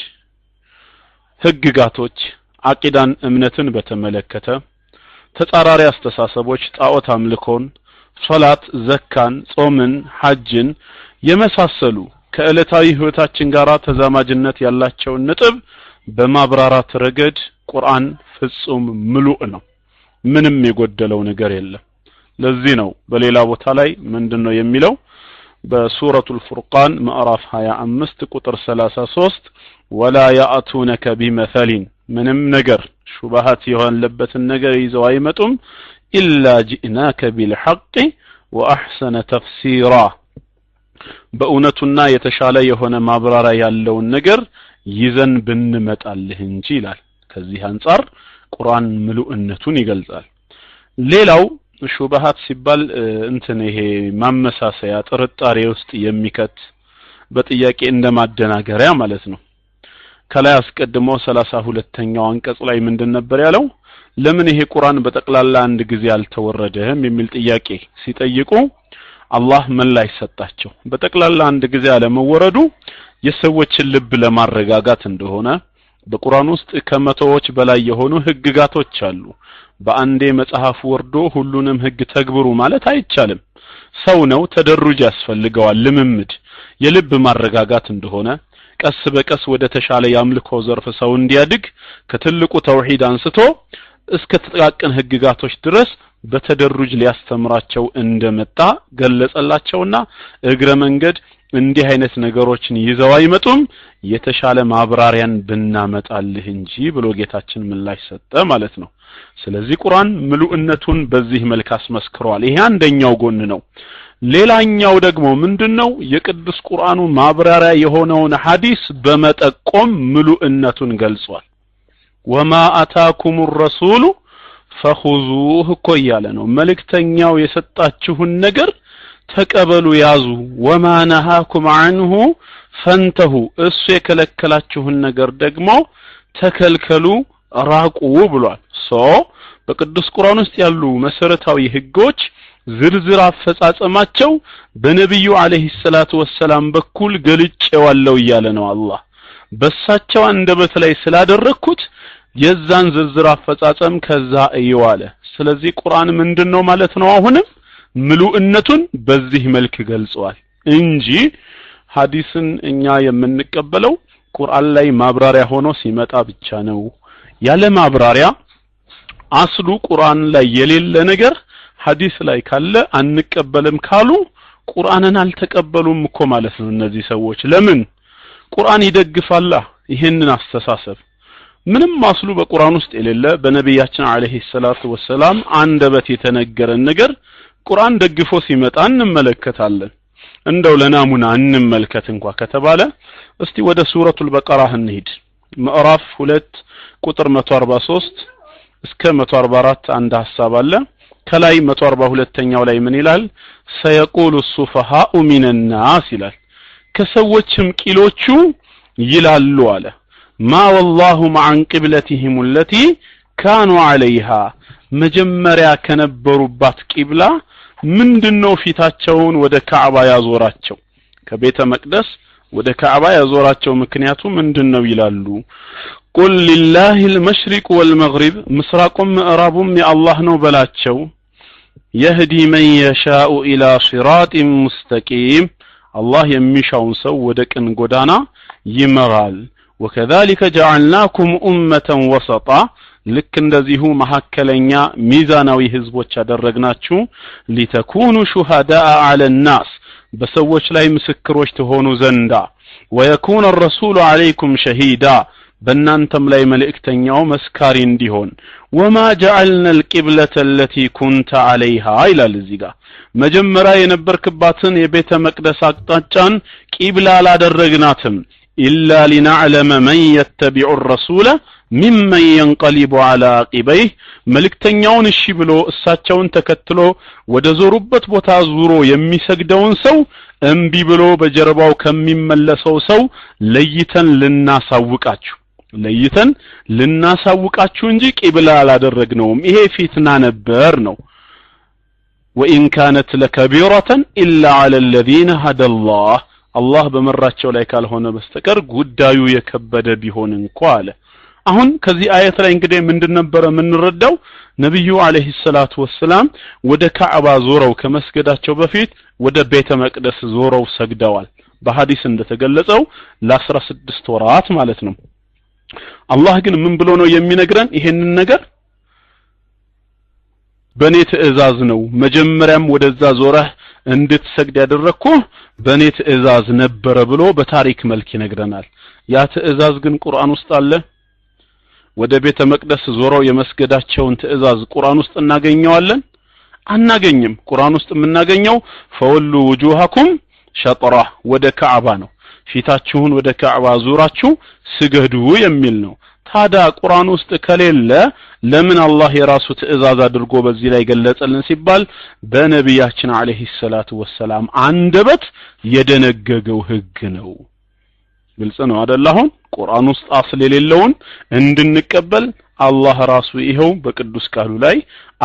ህግጋቶች አቂዳን እምነትን በተመለከተ ተጻራሪ አስተሳሰቦች ጣዖት አምልኮን ሶላት ዘካን ጾምን ሐጅን የመሳሰሉ ከዕለታዊ ህይወታችን ጋር ተዛማጅነት ያላቸው ነጥብ በማብራራት ረገድ ቁርአን ፍጹም ምሉእ ነው ምንም የጎደለው ነገር የለም ለዚህ ነው በሌላ ቦታ ላይ ምንድነው የሚለው በሱረቱል ፉርቃን ምዕራፍ 25 ቁጥር 33 ولا يأتونك بمثل ምንም ነገር ሹብሃት የሆነለበትን ነገር ይዘው አይመጡም إلا جئناك بالحق وأحسن تفسيرا በእውነቱና የተሻለ የሆነ ማብራሪያ ያለውን ነገር ይዘን ብንመጣልህ እንጂ ይላል ከዚህ አንፃር ቁርአን ምሉእነቱን ይገልጻል ሌላው ሹብሃት ሲባል እንትን ይሄ ማመሳሰያ ጥርጣሬ ውስጥ የሚከት በጥያቄ እንደማደናገሪያ ማለት ነው። ከላይ አስቀድሞ 32ኛው አንቀጽ ላይ ምንድን ነበር ያለው? ለምን ይሄ ቁርአን በጠቅላላ አንድ ጊዜ አልተወረደም የሚል ጥያቄ ሲጠይቁ አላህ ምን ላይ ሰጣቸው? በጠቅላላ አንድ ጊዜ አለመወረዱ የሰዎችን ልብ ለማረጋጋት እንደሆነ በቁርአን ውስጥ ከመቶዎች በላይ የሆኑ ህግጋቶች አሉ። በአንዴ መጽሐፍ ወርዶ ሁሉንም ህግ ተግብሩ ማለት አይቻልም። ሰው ነው፣ ተደሩጅ ያስፈልገዋል፣ ልምምድ የልብ ማረጋጋት እንደሆነ ቀስ በቀስ ወደ ተሻለ ያምልኮ ዘርፍ ሰው እንዲያድግ ከትልቁ ተውሂድ አንስቶ እስከ ተጠቃቀን ህግጋቶች ድረስ በተደሩጅ ሊያስተምራቸው እንደመጣ ገለጸላቸውና እግረ መንገድ እንዲህ አይነት ነገሮችን ይዘው አይመጡም የተሻለ ማብራሪያን ብናመጣልህ እንጂ ብሎ ጌታችን ምላሽ ሰጠ ማለት ነው። ስለዚህ ቁርአን ምሉእነቱን በዚህ መልክ አስመስክሯል። ይሄ አንደኛው ጎን ነው። ሌላኛው ደግሞ ምንድነው? የቅዱስ ቁርአኑ ማብራሪያ የሆነውን ሐዲስ በመጠቆም ምሉእነቱን ገልጿል። ወማ አታኩም الرسول فخذوه እኮ እያለ ነው። መልእክተኛው የሰጣችሁን ነገር ተቀበሉ ያዙ። ወማ ነሃኩም عنه فانتهوا እሱ የከለከላችሁን ነገር ደግሞ ተከልከሉ ራቁ ብሏል። በቅዱስ ቁርአን ውስጥ ያሉ መሰረታዊ ህጎች ዝርዝር አፈጻጸማቸው በነብዩ አለይሂ ሰላቱ ወሰለም በኩል ገልጬዋለሁ እያለ ነው አላህ። በሳቸው አንደበት ላይ ስላደረኩት የዛን ዝርዝር አፈጻጸም ከዛ እየዋለ። ስለዚህ ቁርአን ምንድነው ማለት ነው? አሁንም ምሉእነቱን በዚህ መልክ ገልጿል እንጂ ሐዲስን እኛ የምንቀበለው ቁርአን ላይ ማብራሪያ ሆኖ ሲመጣ ብቻ ነው። ያለ ማብራሪያ አስሉ ቁርአን ላይ የሌለ ነገር ሐዲስ ላይ ካለ አንቀበልም ካሉ ቁርአንን አልተቀበሉም እኮ ማለት ነው እነዚህ ሰዎች። ለምን? ቁርአን ይደግፋላ ይሄንን አስተሳሰብ። ምንም አስሉ በቁርአን ውስጥ የሌለ በነብያችን አለይሂ ሰላቱ ወሰለም አንደበት የተነገረን ነገር ቁርአን ደግፎ ሲመጣ እንመለከታለን። እንደው ለናሙና እንመልከት እንኳን ከተባለ እስቲ ወደ ሱረቱል በቀራ እንሂድ። ምዕራፍ 2 ቁጥር 143 እስከ 144 አንድ ሐሳብ አለ። ከላይ 142ኛው ላይ ምን ይላል? ሰየቁሉ السفهاء من الناس ይላል። ከሰዎችም ቂሎቹ ይላሉ አለ ما والله عن قبلتهم التي كانوا عليها መጀመሪያ ከነበሩባት ቂብላ ምንድነው ፊታቸውን ወደ ካዕባ ያዞራቸው? ከቤተ መቅደስ ወደ ካዕባ ያዞራቸው ምክንያቱ ምንድነው ይላሉ። ቁል ሊላሂ المشرق والمغرب ምስራቁም ምዕራቡም የአላህ ነው በላቸው። يهدي من يشاء الى صراط مستقيم አላህ የሚሻውን ሰው ወደ ቅን ጎዳና ይመራል። وكذلك جعلناكم أمة وسطا ልክ እንደዚሁ መሐከለኛ ሚዛናዊ ህዝቦች ያደረግናችሁ لتكونوا شهداء على الناس በሰዎች ላይ ምስክሮች ተሆኑ ዘንዳ ويكون الرسول عليكم شهيدا በእናንተም ላይ መልእክተኛው መስካሪ እንዲሆን وما جعلنا القبلة التي كنت عليها ይላል እዚህ ጋር መጀመሪያ የነበርክባትን የቤተ መቅደስ አቅጣጫን ቂብላ አላደረግናትም إلا لنعلم من يتبع الرسول ممن ينقلب على عقبيه መልእክተኛውን እሺ ብሎ እሳቸውን ተከትሎ ወደ ዞሩበት ቦታ ዙሮ የሚሰግደውን ሰው እምቢ ብሎ በጀርባው ከሚመለሰው ሰው ለይተን ልናሳውቃችሁ እንጂ ቂብላ አላደረግነውም። ይሄ ፊትና ነበር ነው። وإن كانت لكبيرة إلا على الذين هدى الله አላህ በመራቸው ላይ ካልሆነ በስተቀር ጉዳዩ የከበደ ቢሆን እንኳን አለ። አሁን ከዚህ አየት ላይ እንግዲህ ምንድነበር የምንረዳው? ነብዩ አለይሂ ሰላቱ ወሰለም ወደ ካዕባ ዞረው ከመስገዳቸው በፊት ወደ ቤተ መቅደስ ዞረው ሰግደዋል። በሐዲስ እንደተገለጸው ለ16 ወራት ማለት ነው። አላህ ግን ምን ብሎ ነው የሚነግረን ይሄንን ነገር? በኔ ትእዛዝ ነው መጀመሪያም ወደዛ ዞረህ እንድትሰግድ ያደረኩህ በኔ ትእዛዝ ነበር ብሎ በታሪክ መልክ ይነግረናል። ያ ትእዛዝ ግን ቁርአን ውስጥ አለ? ወደ ቤተ መቅደስ ዞረው የመስገዳቸውን ትእዛዝ ቁርአን ውስጥ እናገኘዋለን? አናገኝም። ቁርአን ውስጥ የምናገኘው ፈወሉ وجوهكم شطرة ወደ ካዕባ ነው። ፊታችሁን ወደ ካዕባ ዙራችሁ ስገዱ የሚል ነው። ታዳ ቁርአን ውስጥ ከሌለ ለምን አላህ የራሱ ትእዛዝ አድርጎ በዚህ ላይ ገለጸልን ሲባል በነቢያችን አለይሂ ሰላቱ ወሰላም አንደበት የደነገገው ህግ ነው። ግልጽ ነው አይደል? አሁን ቁርአን ውስጥ አስል የሌለውን እንድንቀበል አላህ ራሱ ይሄው በቅዱስ ቃሉ ላይ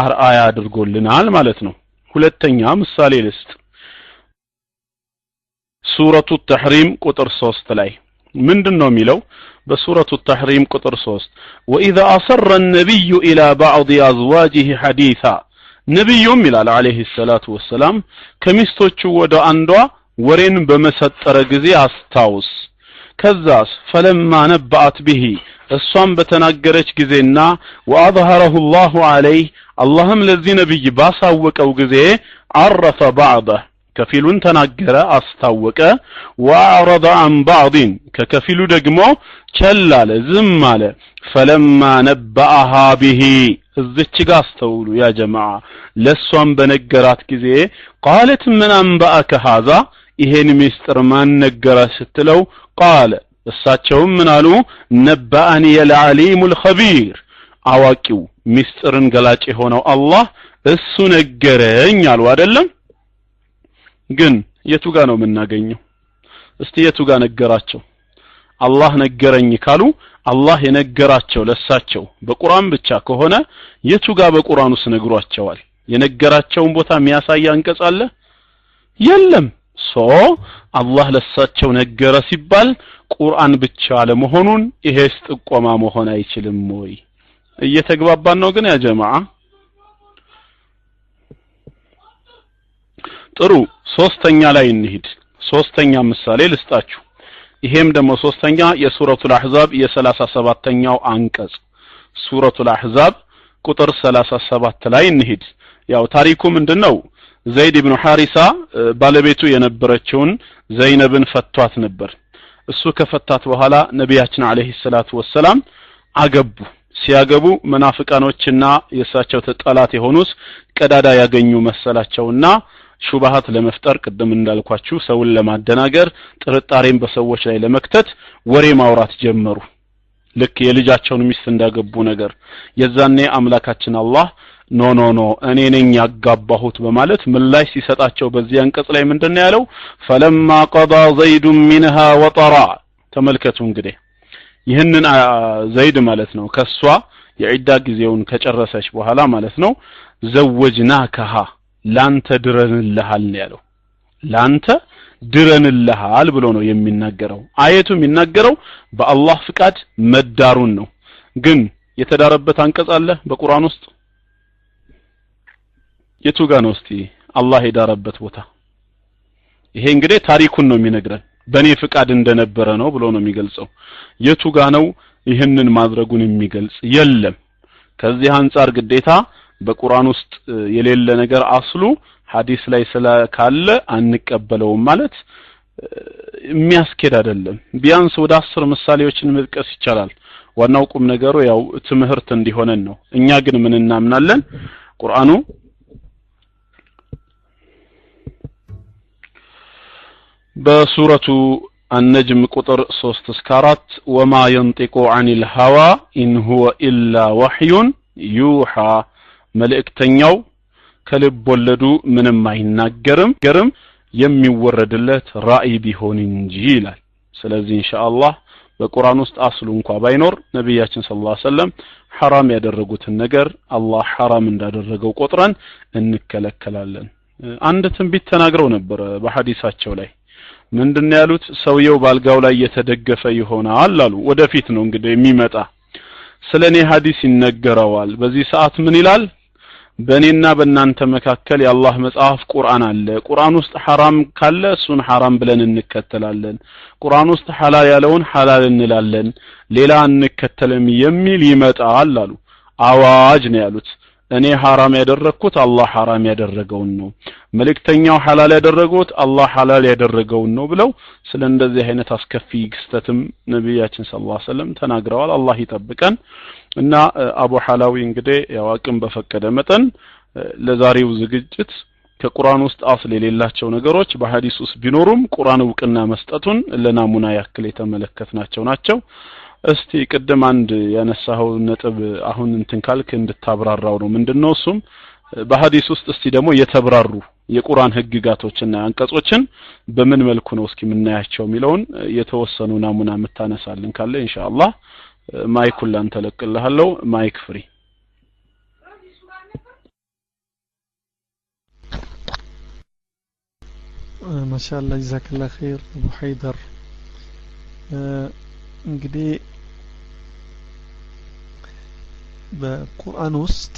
አርአያ አድርጎልናል ማለት ነው። ሁለተኛ ምሳሌ ልስጥ። ሱረቱ ተሕሪም ቁጥር 3 ላይ ምንድነው የሚለው? በሱረቱ ተሕሪም ቁጥር 3 وإذا أصر النبي إلى بعض أزواجه حديثا ነብዩም ይላል አለይሂ ሰላቱ ወሰላም ከሚስቶቹ ወደ አንዷ ወሬን በመሰጠረ ጊዜ አስታውስ። ከዛስ فلما نبأت به እሷም በተናገረች ጊዜና وأظهره الله عليه اللهم ለዚህ ነብይ ባሳወቀው ጊዜ عرف بعضه ከፊሉን ተናገረ አስታወቀ وأعرض عن بعض ከከፊሉ ደግሞ ቸላለ ዝም አለ فلما نبأها به እዚች ጋር አስተውሉ ያ ጀማዓ ለሷም በነገራት ጊዜ قالت من أنبأك هذا ይሄን ሚስጥር ማን ነገረ ስትለው قال እሳቸውም ምን አሉ نبأني العليم الخبير አዋቂው ሚስጥርን ገላጭ የሆነው አላህ እሱ ነገረኝ አሉ አይደለም። ግን የቱ ጋር ነው የምናገኘው? እስቲ የቱ ጋር ነገራቸው? አላህ ነገረኝ ካሉ አላህ የነገራቸው ለሳቸው በቁርአን ብቻ ከሆነ የቱ ጋር በቁርአን ውስጥ ነግሯቸዋል? የነገራቸውን ቦታ የሚያሳይ አንቀጽ አለ? የለም። አላህ ለሳቸው ነገረ ሲባል ቁርአን ብቻ ለመሆኑን ይሄስ ጥቆማ መሆን አይችልም ወይ? እየተግባባን ነው ግን ያ ጀማዓ? ጥሩ ሶስተኛ ላይ እንሂድ። ሶስተኛ ምሳሌ ልስጣችሁ። ይሄም ደግሞ ሶስተኛ የሱረቱል አህዛብ የ37ኛው አንቀጽ ሱረቱል አህዛብ ቁጥር 37 ላይ እንሂድ። ያው ታሪኩ ምንድነው? ዘይድ ኢብኑ ሐሪሳ ባለቤቱ የነበረችውን ዘይነብን ፈቷት ነበር። እሱ ከፈታት በኋላ ነቢያችን አለይሂ ሰላቱ ወሰላም አገቡ። ሲያገቡ መናፍቃኖችና የሳቸው ተጣላት የሆኑስ ቀዳዳ ያገኙ መሰላቸውና ሹባሃት ለመፍጠር ቅድም እንዳልኳችሁ ሰውን ለማደናገር ጥርጣሬን በሰዎች ላይ ለመክተት ወሬ ማውራት ጀመሩ። ልክ የልጃቸውን ሚስት እንዳገቡ ነገር። የዛኔ አምላካችን አላህ ኖ እኔ ነኝ ያጋባሁት በማለት ምላሽ ሲሰጣቸው በዚህ አንቀጽ ላይ ምንድነው ያለው? فلما قضى زيد منها وطرا ተመልከቱ እንግዲህ ይህንን ዘይድ ማለት ነው ከሷ የዒዳ ጊዜውን ከጨረሰች በኋላ ማለት ነው ዘወጅናከሃ ላንተ ድረንልሃል ነው ያለው። ላንተ ድረንልሃል ብሎ ነው የሚናገረው። አየቱ የሚናገረው በአላህ ፍቃድ መዳሩን ነው። ግን የተዳረበት አንቀጽ አለ በቁርአን ውስጥ? የቱ ጋር ነው እስቲ አላህ የዳረበት ቦታ? ይሄ እንግዲህ ታሪኩን ነው የሚነግረን። በኔ ፍቃድ እንደነበረ ነው ብሎ ነው የሚገልጸው። የቱ ጋር ነው ይህንን ማድረጉን የሚገልጽ? የለም። ከዚህ አንፃር ግዴታ በቁርአን ውስጥ የሌለ ነገር አስሉ ሐዲስ ላይ ካለ አንቀበለውም ማለት የሚያስኬድ አይደለም። ቢያንስ ወደ 10 ምሳሌዎችን መጥቀስ ይቻላል። ዋናው ቁም ነገሩ ያው ትምህርት እንዲሆነን ነው። እኛ ግን ምን እናምናለን? ቁርአኑ በሱረቱ النجم ቁጥር 3 እስከ 4 وما ينطق عن الهوى إن هو إلا وحي يوحى መልእክተኛው ከልብ ወለዱ ምንም አይናገርም የሚወረድለት ራእይ ቢሆን እንጂ ይላል። ስለዚህ ኢንሻአላህ በቁርአን ውስጥ አስሉ እንኳን ባይኖር ነብያችን ሰለላሁ ዐለይሂ ወሰለም حرام ያደረጉትን ነገር አላህ حرام እንዳደረገው ቆጥረን እንከለከላለን። አንድ ትንቢት ተናግረው ነበር በሐዲሳቸው ላይ ምንድነው ያሉት? ሰውየው ባልጋው ላይ የተደገፈ ይሆናል አሉ። ወደፊት ነው እንግዲህ የሚመጣ ስለኔ ሐዲስ ይነገረዋል። በዚህ ሰዓት ምን ይላል? በእኔና በእናንተ መካከል የአላህ መጽሐፍ ቁርአን አለ። ቁርአን ውስጥ حرام ካለ እሱን حرام ብለን እንከተላለን። ቁርአን ውስጥ ሐላል ያለውን ሐላል እንላለን። ሌላ እንከተልም የሚል ይመጣል አሉ። አዋጅ ነው ያሉት። እኔ حرام ያደረኩት አላህ حرام ያደረገውን ነው። መልእክተኛው ሐላል ያደረጉት አላህ ሐላል ያደረገውን ነው ብለው ስለ እንደዚህ አይነት አስከፊ ክስተትም ነብያችን ሰለላሁ ዐለይሂ ወሰለም ተናግረዋል። አላህ ይጠብቀን። እና አቡ ሐላዊ እንግዲህ ያው አቅም በፈቀደ መጠን ለዛሬው ዝግጅት ከቁርአን ውስጥ አስል የሌላቸው ነገሮች በሐዲስ ውስጥ ቢኖሩም ቁርአን እውቅና መስጠቱን ለናሙና ያክል የተመለከትናቸው ናቸው። እስቲ ቅድም አንድ ያነሳው ነጥብ አሁን እንትን ካልክ እንድታብራራው ነው ምንድነው እሱም በሐዲስ ውስጥ እስቲ ደግሞ የተብራሩ የቁርአን ህግጋቶችና አንቀጾችን በምን መልኩ ነው እስኪ ምናያቸው የሚለውን የተወሰኑ ናሙና መታነሳልን ካለ ኢንሻአላህ ማይኩን ላንተ ለቅልሃለሁ ማይክ ፍሪ ማሻአላህ ጀዛከላህ ኸይር አቡ ሀይደር እንግዲህ በቁርአን ውስጥ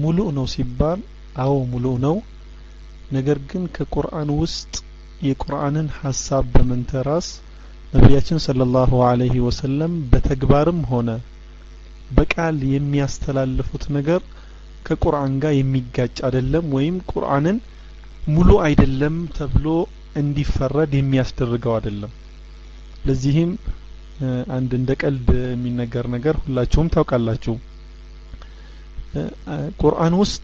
ሙሉ ነው ሲባል አዎ ሙሉ ነው ነገር ግን ከቁርአን ውስጥ የቁርአንን ሐሳብ በመንተራስ ነብያችን ሰለላሁ ዐለይሂ ወሰለም በተግባርም ሆነ በቃል የሚያስተላልፉት ነገር ከቁርአን ጋር የሚጋጭ አይደለም ወይም ቁርአንን ሙሉ አይደለም ተብሎ እንዲፈረድ የሚያስደርገው አይደለም ለዚህም አንድ እንደ ቀልድ የሚነገር ነገር ሁላችሁም ታውቃላችሁ ቁርአን ውስጥ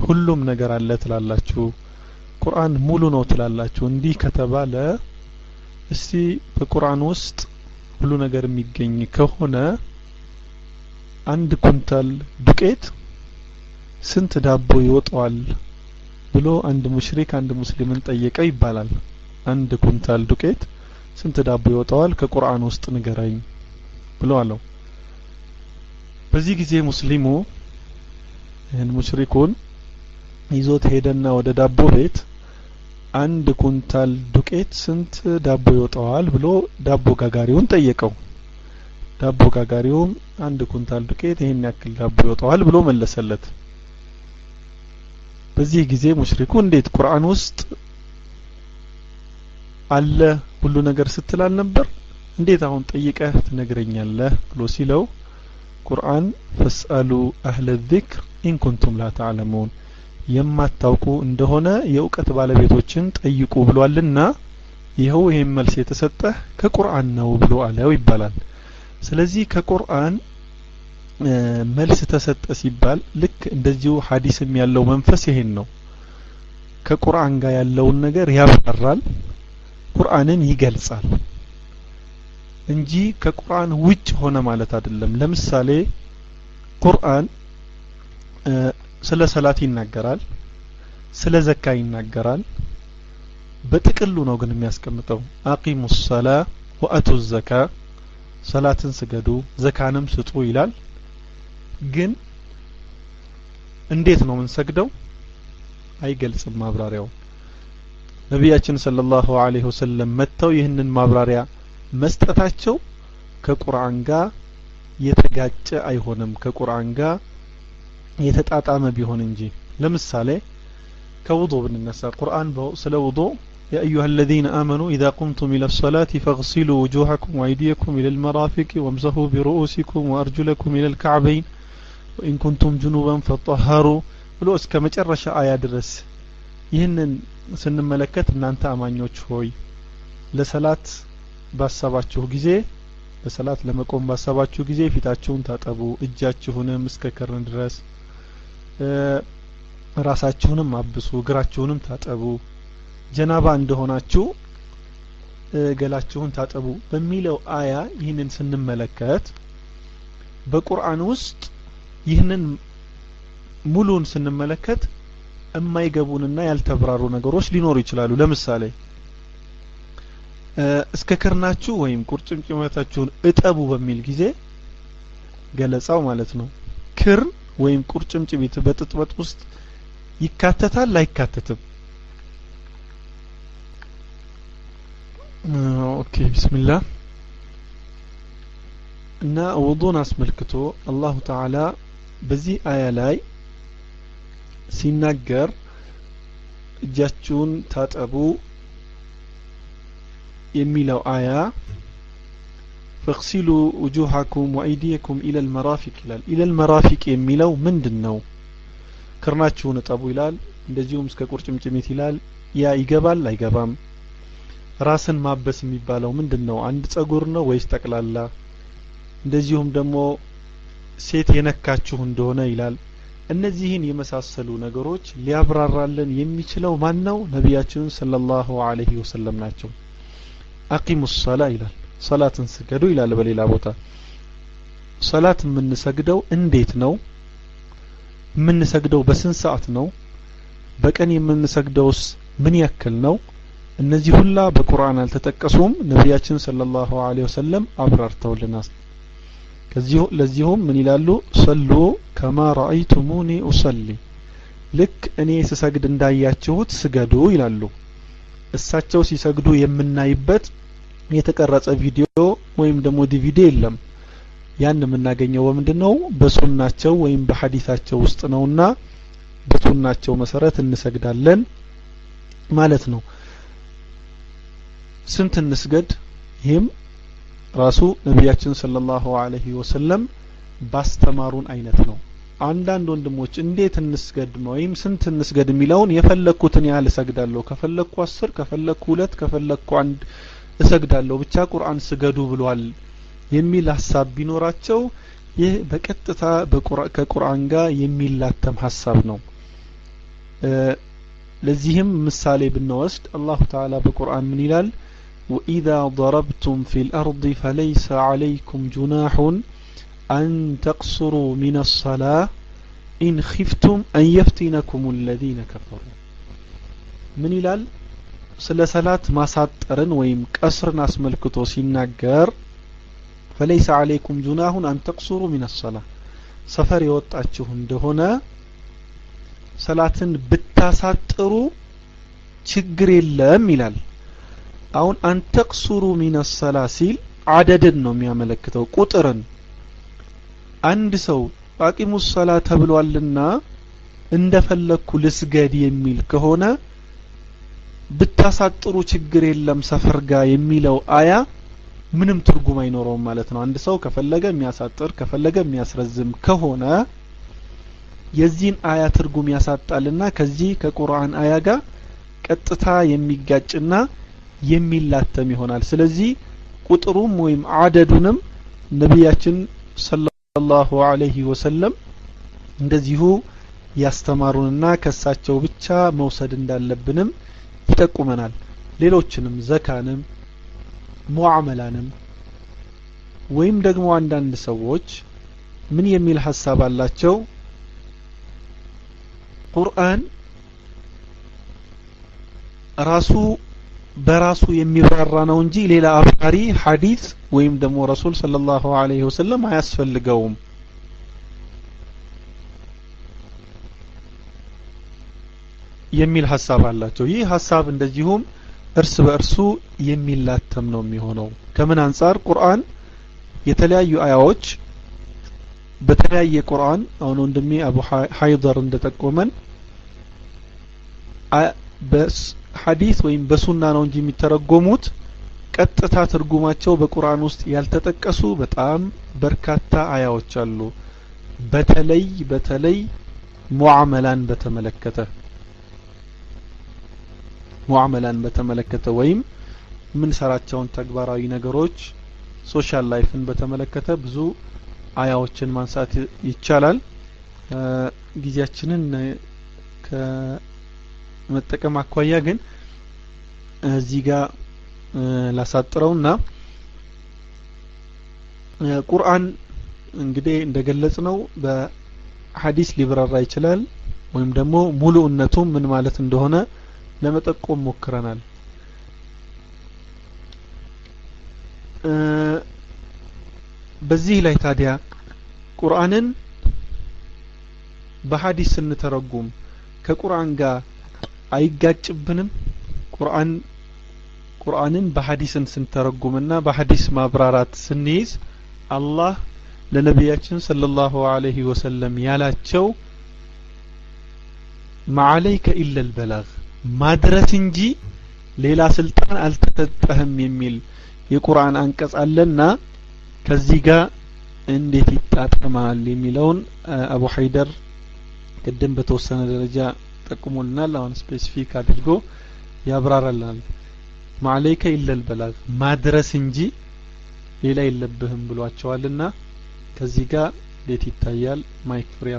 ሁሉም ነገር አለ ትላላችሁ ቁርአን ሙሉ ነው ትላላችሁ እንዲህ ከተባለ እስቲ በቁርአን ውስጥ ሁሉ ነገር የሚገኝ ከሆነ አንድ ኩንታል ዱቄት ስንት ዳቦ ይወጣዋል ብሎ አንድ ሙሽሪክ አንድ ሙስሊምን ጠየቀ ይባላል አንድ ኩንታል ዱቄት ስንት ዳቦ ይወጣዋል ከቁርአን ውስጥ ንገረኝ ብሎ አለው በዚህ ጊዜ ሙስሊሙ ይህን ሙሽሪኩን ይዞት ሄደና ወደ ዳቦ ቤት አንድ ኩንታል ዱቄት ስንት ዳቦ ይወጣዋል ብሎ ዳቦ ጋጋሪውን ጠየቀው ዳቦ ጋጋሪውም አንድ ኩንታል ዱቄት ይሄን ያክል ዳቦ ይወጣዋል ብሎ መለሰለት በዚህ ጊዜ ሙሽሪኩ እንዴት ቁርአን ውስጥ አለ ሁሉ ነገር ስትላል ነበር እንዴት አሁን ጠይቀህ ትነግረኛለህ ብሎ ሲለው ቁርአን ፈስአሉ አህለ الذክር ኢን ኩንቱም ላ ተዕለሙን የማታውቁ እንደሆነ የእውቀት ባለቤቶችን ጠይቁ ብሏልና ይሄው ይሄን መልስ የተሰጠህ ከቁርአን ነው ብሎ አለው ይባላል ስለዚህ ከቁርአን መልስ ተሰጠ ሲባል ልክ እንደዚሁ ሐዲስም ያለው መንፈስ ይሄን ነው ከቁርአን ጋር ያለውን ነገር ያብራራል ቁርአንን ይገልጻል እንጂ ከቁርአን ውጭ ሆነ ማለት አይደለም ለምሳሌ ቁርአን ስለ ሰላት ይናገራል ስለ ዘካ ይናገራል በጥቅሉ ነው ግን የሚያስቀምጠው አቂሙስ ሰላ ወአቱ ዘካ ሰላትን ስገዱ ዘካንም ስጡ ይላል ግን እንዴት ነው የምንሰግደው አይገልጽም ማብራሪያው ነብያችን ሰለላሁ ዐለይሂ ወሰለም መተው ይህንን ማብራሪያ መስጠታቸው ከቁርአን ጋር የተጋጨ አይሆንም ከቁርአን ጋር የተጣጣመ ቢሆን እንጂ ለምሳሌ ከውዱ ብንነሳ ቁርአን ስለ ውዱ يا أيها الذين آمنوا إذا قمتم إلى الصلاة فاغسلوا وجوهكم وأيديكم إلى المرافق وامسحوا برؤوسكم وأرجلكم إلى الكعبين وإن كنتم جنوبا فطهروا ብሎ እስከ መጨረሻ አያ ድረስ ይህንን ስንመለከት እናንተ አማኞች ሆይ ለሰላት ባሰባችሁ ጊዜ ለሰላት ለመቆም ባሰባችሁ ጊዜ ፊታችሁን ታጠቡ እጃችሁንም እስከ ከርን ድረስ ራሳችሁንም አብሱ እግራችሁንም ታጠቡ ጀናባ እንደሆናችሁ ገላችሁን ታጠቡ በሚለው አያ ይህንን ስንመለከት በቁርአን ውስጥ ይህንን ሙሉን ስንመለከት የማይገቡንና ያልተብራሩ ነገሮች ሊኖሩ ይችላሉ ለምሳሌ እስከ ከርናችሁ ወይም ቁርጭምጭሚታችሁን እጠቡ በሚል ጊዜ ገለጻው ማለት ነው ክርን ወይም ቁርጭምጭሚት በጥጥበት ውስጥ ይካተታል አይካተትም ኦኬ ቢስሚላህ እና ውዱን አስመልክቶ አላሁ ተዓላ በዚህ አያ ላይ ሲናገር እጃችሁን ታጠቡ የሚለው አያ فاغسلوا وجوهكم وأيديكم إلى المرافق ይላል إلى المرافق የሚለው ምንድነው ክርናችሁን እጠቡ ይላል እንደዚሁም እስከ ቁርጭምጭሚት ይላል ያ ይገባል አይገባም ራስን ማበስ የሚባለው ምንድነው አንድ ጸጉር ነው ወይስ ጠቅላላ እንደዚሁም ደግሞ ሴት የነካችሁ እንደሆነ ይላል እነዚህን የመሳሰሉ ነገሮች ሊያብራራልን የሚችለው ማን ነው ነብያችን ሰለላሁ ዐለይሂ ወሰለም ናቸው አቂሙስ ሰላ ይላል ሰላትን ስገዱ ይላል በሌላ ቦታ ሰላት የምንሰግደው እንዴት ነው የምንሰግደው በስንት ሰዓት ነው በቀን የምንሰግደውስ ምን ያክል ነው እነዚህ ሁላ በቁርአን አልተጠቀሱም ነብያችን ሰለላሁ ዐለይሂ ወሰለም አብራርተውልናል ለዚሁም ምን ይላሉ ሰሉ ከማ ረአይቱሙኒ ኡሰሊ ልክ እኔ ስሰግድ እንዳያችሁት ስገዱ ይላሉ እሳቸው ሲሰግዱ የምናይበት የተቀረጸ ቪዲዮ ወይም ደግሞ ዲቪዲ የለም ያን የምናገኘው ምንድነው በሱናቸው ወይም በሐዲሳቸው ውስጥ ነውና በሱናቸው መሰረት እንሰግዳለን ማለት ነው ስንት እንስገድ ይህም ራሱ ነብያችን ሰለላሁ ዐለይሂ ወሰለም ባስተማሩን አይነት ነው አንዳንድ ወንድሞች እንዴት እንስገድ ወይም ስንት እንስገድ የሚለውን የፈለኩትን ያህል እሰግዳለሁ ከፈለኩ 10 ከፈለኩ 2 ከፈለኩ 1 እሰግዳለሁ ብቻ ቁርአን ስገዱ ብሏል የሚል ሐሳብ ቢኖራቸው ይህ በቀጥታ ከቁርአን ጋር የሚላተም ሐሳብ ነው ለዚህም ምሳሌ ብንወስድ አላህ ተዓላ በቁርአን ምን ይላል وإذا ضربتم في الأرض فليس عليكم جناح أن تقصروا من الصلاة إن خفتم أن يفتنكم الذين كفروا من ይላል ስለ ሰላት ማሳጠርን ወይም ቀስርን አስመልክቶ ሲናገር فليس عليكم جناح أن تقصروا من الصلاة ሰፈር የወጣችሁ እንደሆነ ሰላትን ብታሳጥሩ ችግር የለም ይላል አሁን أن تقصروا من الصلاة ሲል عددን ነው የሚያመለክተው ቁጥርን አንድ ሰው አቂሙ الصلاة ተብሏልና እንደፈለኩ ልስገድ የሚል ከሆነ ብታሳጥሩ ችግር የለም ሰፈር ጋር የሚለው አያ ምንም ትርጉም አይኖርም ማለት ነው አንድ ሰው ከፈለገ የሚያሳጥር ከፈለገ የሚያስረዝም ከሆነ የዚህን አያ ትርጉም ያሳጣልና ከዚህ ከቁርአን አያ ጋር ቀጥታ የሚጋጭና የሚላተም ይሆናል ስለዚህ ቁጥሩም ወይም አደዱንም ነብያችን ሰለላሁ ዐለይሂ ወሰለም እንደዚሁ ያስተማሩንና ከሳቸው ብቻ መውሰድ እንዳለብንም ይጠቁመናል ሌሎችንም ዘካንም ሙዓመላንም ወይም ደግሞ አንዳንድ ሰዎች ምን የሚል ሐሳብ አላቸው ቁርአን ራሱ በራሱ የሚብራራ ነው እንጂ ሌላ አብራሪ ሐዲስ ወይም ደግሞ ረሱል ሰለላሁ ዐለይሂ ወሰለም አያስፈልገውም የሚል ሐሳብ አላቸው ይህ ሐሳብ እንደዚሁም እርስ በእርሱ የሚላተም ነው የሚሆነው ከምን አንፃር ቁርአን የተለያዩ አያዎች በተለያየ ቁርአን አሁን ወንድሜ አቡ ሃይደር እንደጠቆመን በሐዲስ ወይም በሱና ነው እንጂ የሚተረጎሙት ቀጥታ ትርጉማቸው በቁርአን ውስጥ ያልተጠቀሱ በጣም በርካታ አያዎች አሉ በተለይ ሙዓመላን በተመለከተ ወይም ምን ሰራቸውን ተግባራዊ ነገሮች ሶሻል ላይፍን በተመለከተ ብዙ አያዎችን ማንሳት ይቻላል ጊዜያችንን ከመጠቀም አኳያ ግን እዚህ ጋር ላሳጥረውና ቁርአን እንግዲህ እንደገለጽነው በሐዲስ ሊብራራ ይችላል ወይም ደግሞ ሙሉእነቱ ምን ማለት እንደሆነ ለመጠቆም ሞክረናል በዚህ ላይ ታዲያ ቁርአንን በሐዲስ እንተረጉም ከቁርአን ጋር አይጋጭብንም ቁርአንን በሐዲስን ስንተረጉምና በሐዲስ ማብራራት ስንይዝ አላህ ለነብያችን ሰለላሁ ዐለይሂ ወሰለም ያላቸው ማዓለይከ ኢላ البلاغ ማድረስ እንጂ ሌላ ስልጣን አልተሰጠህም የሚል የቁርአን አንቀጽ አለና ከዚህ ጋር እንዴት ይጣጣማል የሚለውን አቡ ሃይደር ቀደም በተወሰነ ደረጃ ጠቁሞልናል አሁን ስፔሲፊክ አድርጎ ያብራራልናል ማዓለይከ ኢላ البلاغ ማድረስ እንጂ ሌላ የለብህም ብሏቸዋልና ከዚህ ጋር እንዴት ይታያል ማይክ ፍሪ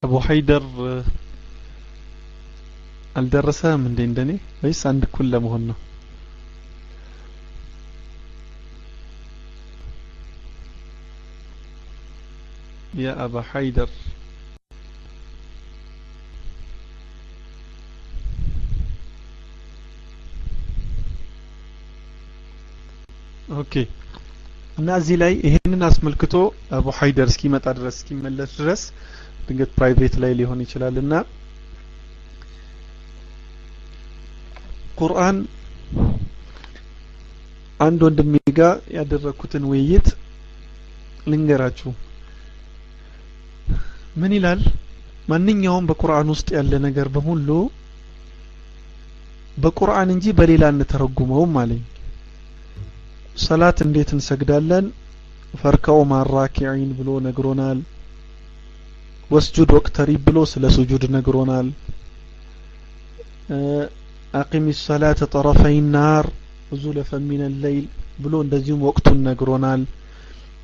አቡ ሃይደር አልደረሰም እንደኔ ወይስ አንድ ኩል ለመሆን ነው يا أبا حيدر. اوكي እና እዚህ ላይ ይሄንን አስመልክቶ አቡ ሀይደር እስኪመጣ ድረስ እስኪመለስ ድረስ ድንገት ፕራይቬት ላይ ሊሆን ይችላልና ቁርአን አንድ ወንድሜ ጋር ያደረኩትን ውይይት ልንገራችሁ። ምን ይላል? ማንኛውም በቁርአን ውስጥ ያለ ነገር በሙሉ በቁርአን እንጂ በሌላ እንተረጉመውም አለኝ። ሰላት እንዴት እንሰግዳለን? ፈርከው ማራኪዒን ብሎ ነግሮናል። ወስጁድ ወቅተሪብ ብሎ ስለ ሱጁድ ነግሮናል። አቂሚ ሰላተ ጠረፈይ ናር ዙለፈ ሚነ ለይል ብሎ እንደዚሁም ወቅቱን ነግሮናል።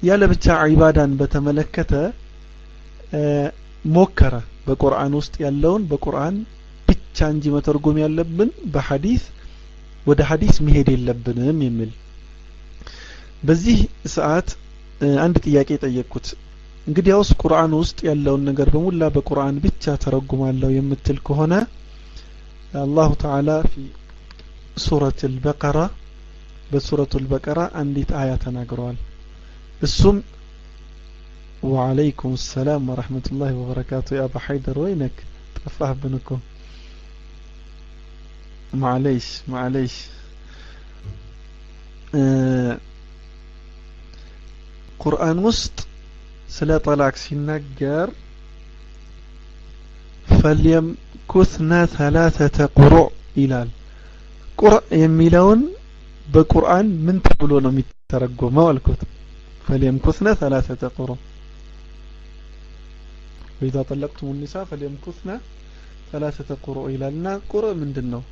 ያለ ብቻ ዒባዳን በተመለከተ ሞከረ። በቁርአን ውስጥ ያለውን በቁርአን ብቻ እንጂ መተርጎም ያለብን በሐዲስ ወደ ሐዲስ መሄድ የለብንም የሚል በዚህ ሰዓት አንድ ጥያቄ ጠየቅኩት። እንግዲያውስ ቁርአን ውስጥ ያለውን ነገር በሙላ በቁርአን ብቻ ተረጉማለሁ የምትል ከሆነ አላሁ ተዓላ في سورة البقرة በሱረቱ البقرة አንዲት አያ ተናግሯል። እሱም وعليكم السلام ورحمة الله وبركاته يا أبا حيدر وينك طفاه بنكم معليش ቁርአን ውስጥ ስለ ጠላቅ ሲናገር فليمكثن ثلاثة قروء ይላል። ቁርአን የሚለውን በቁርአን ምን ተብሎ ነው የሚተረጎመው አልኩት። فليمكثن ثلاثة قروء وإذا طلقتم النساء فليمكثن ثلاثة قروء ይላልና ቁርእ ምንድነው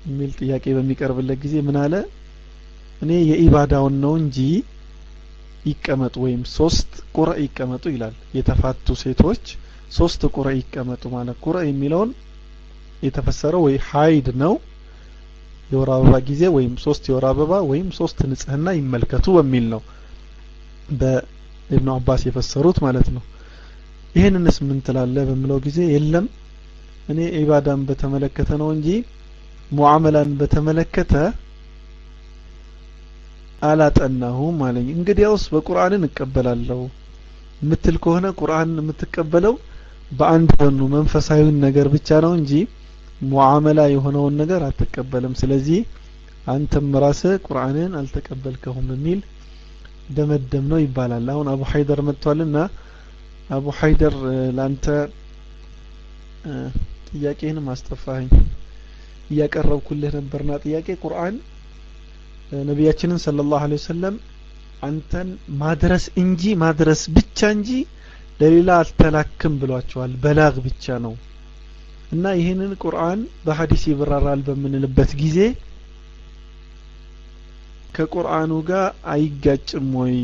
የሚል ጥያቄ በሚቀርብለት ጊዜ ምን አለ? እኔ የኢባዳውን ነው እንጂ ይቀመጡ ወይም 3 ቁርእ ይቀመጡ ይላል። የተፋቱ ሴቶች 3 ቁርእ ይቀመጡ ማለት ቁርእ የሚለውን የተፈሰረው ወይ ሀይድ ነው የወር አበባ ጊዜ ወይም 3 የወር አበባ ወይም 3 ንጽህና ይመልከቱ በሚል ነው በኢብኑ አባስ የፈሰሩት ማለት ነው። ይሄንንስ ምን ትላለህ በሚለው ጊዜ የለም እኔ ኢባዳን በተመለከተ ነው እንጂ ሙዓመላን በተመለከተ አላጠናሁም አለኝ። እንግዲያውስ በቁርአንን እቀበላለሁ ምትል ከሆነ ቁርአን የምትቀበለው በአንድ ወኑ መንፈሳዊን ነገር ብቻ ነው እንጂ ሙዓመላ የሆነውን ነገር አትቀበልም። ስለዚህ አንተም ራስህ ቁርአንን አልተቀበልከውም የሚል ደመደም ነው ይባላል። አሁን አቡ ሀይደር መጥቷልና አቡ ሀይደር ላንተ ጥያቄን ማስጠፋኝ ያቀረብኩልህ ነበርና ጥያቄ ቁርአን ነብያችንን ሰለላሁ ዐለይሂ ወሰለም አንተን ማድረስ እንጂ ማድረስ ብቻ እንጂ ለሌላ አልተላክም ብሏቸዋል። በላግ ብቻ ነው እና ይሄንን ቁርአን በሐዲስ ይብራራል በምንልበት ጊዜ ከቁርአኑ ጋር አይጋጭም ወይ?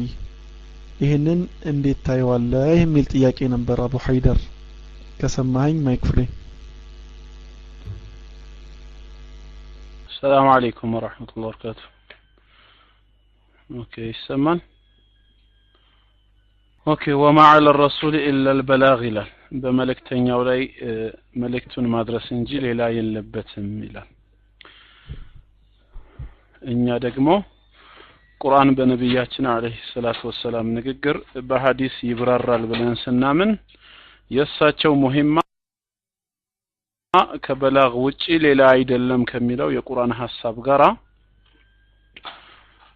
ይሄንን እንዴት ታየዋለህ የሚል ጥያቄ ነበር። አቡ ሀይደር ከሰማኸኝ ማይክ ፍሪ። السلام عليكم ورحمة الله وبركاته. اوكي يسمعن. اوكي وما على الرسول الا البلاغ ይላል። በመልእክተኛው ላይ መልእክቱን ማድረስ እንጂ ሌላ የለበትም ይላል። እኛ ደግሞ ቁርአን በነብያችን አለይሂ ሰላቱ ወሰለም ንግግር በሐዲስ ይብራራል ብለን ስናምን የሳቸው ሙሂማ ከበላግ ውጪ ሌላ አይደለም ከሚለው የቁርአን ሐሳብ ጋራ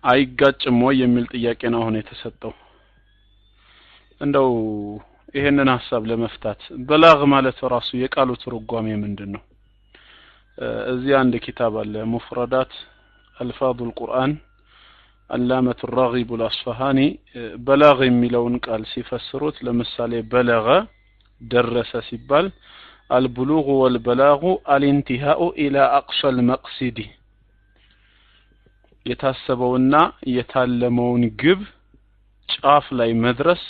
አይጋጭም ወይ የሚል ጥያቄ ነው አሁን የተሰጠው። እንደው ይሄንን ሐሳብ ለመፍታት በላግ ማለት ራሱ የቃሉ ትርጓሜ ምንድነው? እዚህ አንድ ኪታብ አለ ሙፍረዳት አልፋዙል ቁርአን አላመቱ الراغب الأصفهاني በላግ የሚለውን ቃል ሲፈስሩት ለምሳሌ በለገ ደረሰ ሲባል البلوغ والبلاغ الانتهاء إلى أقصى المقصد የታሰበውና የታለመውን ግብ ጫፍ ላይ መድረስ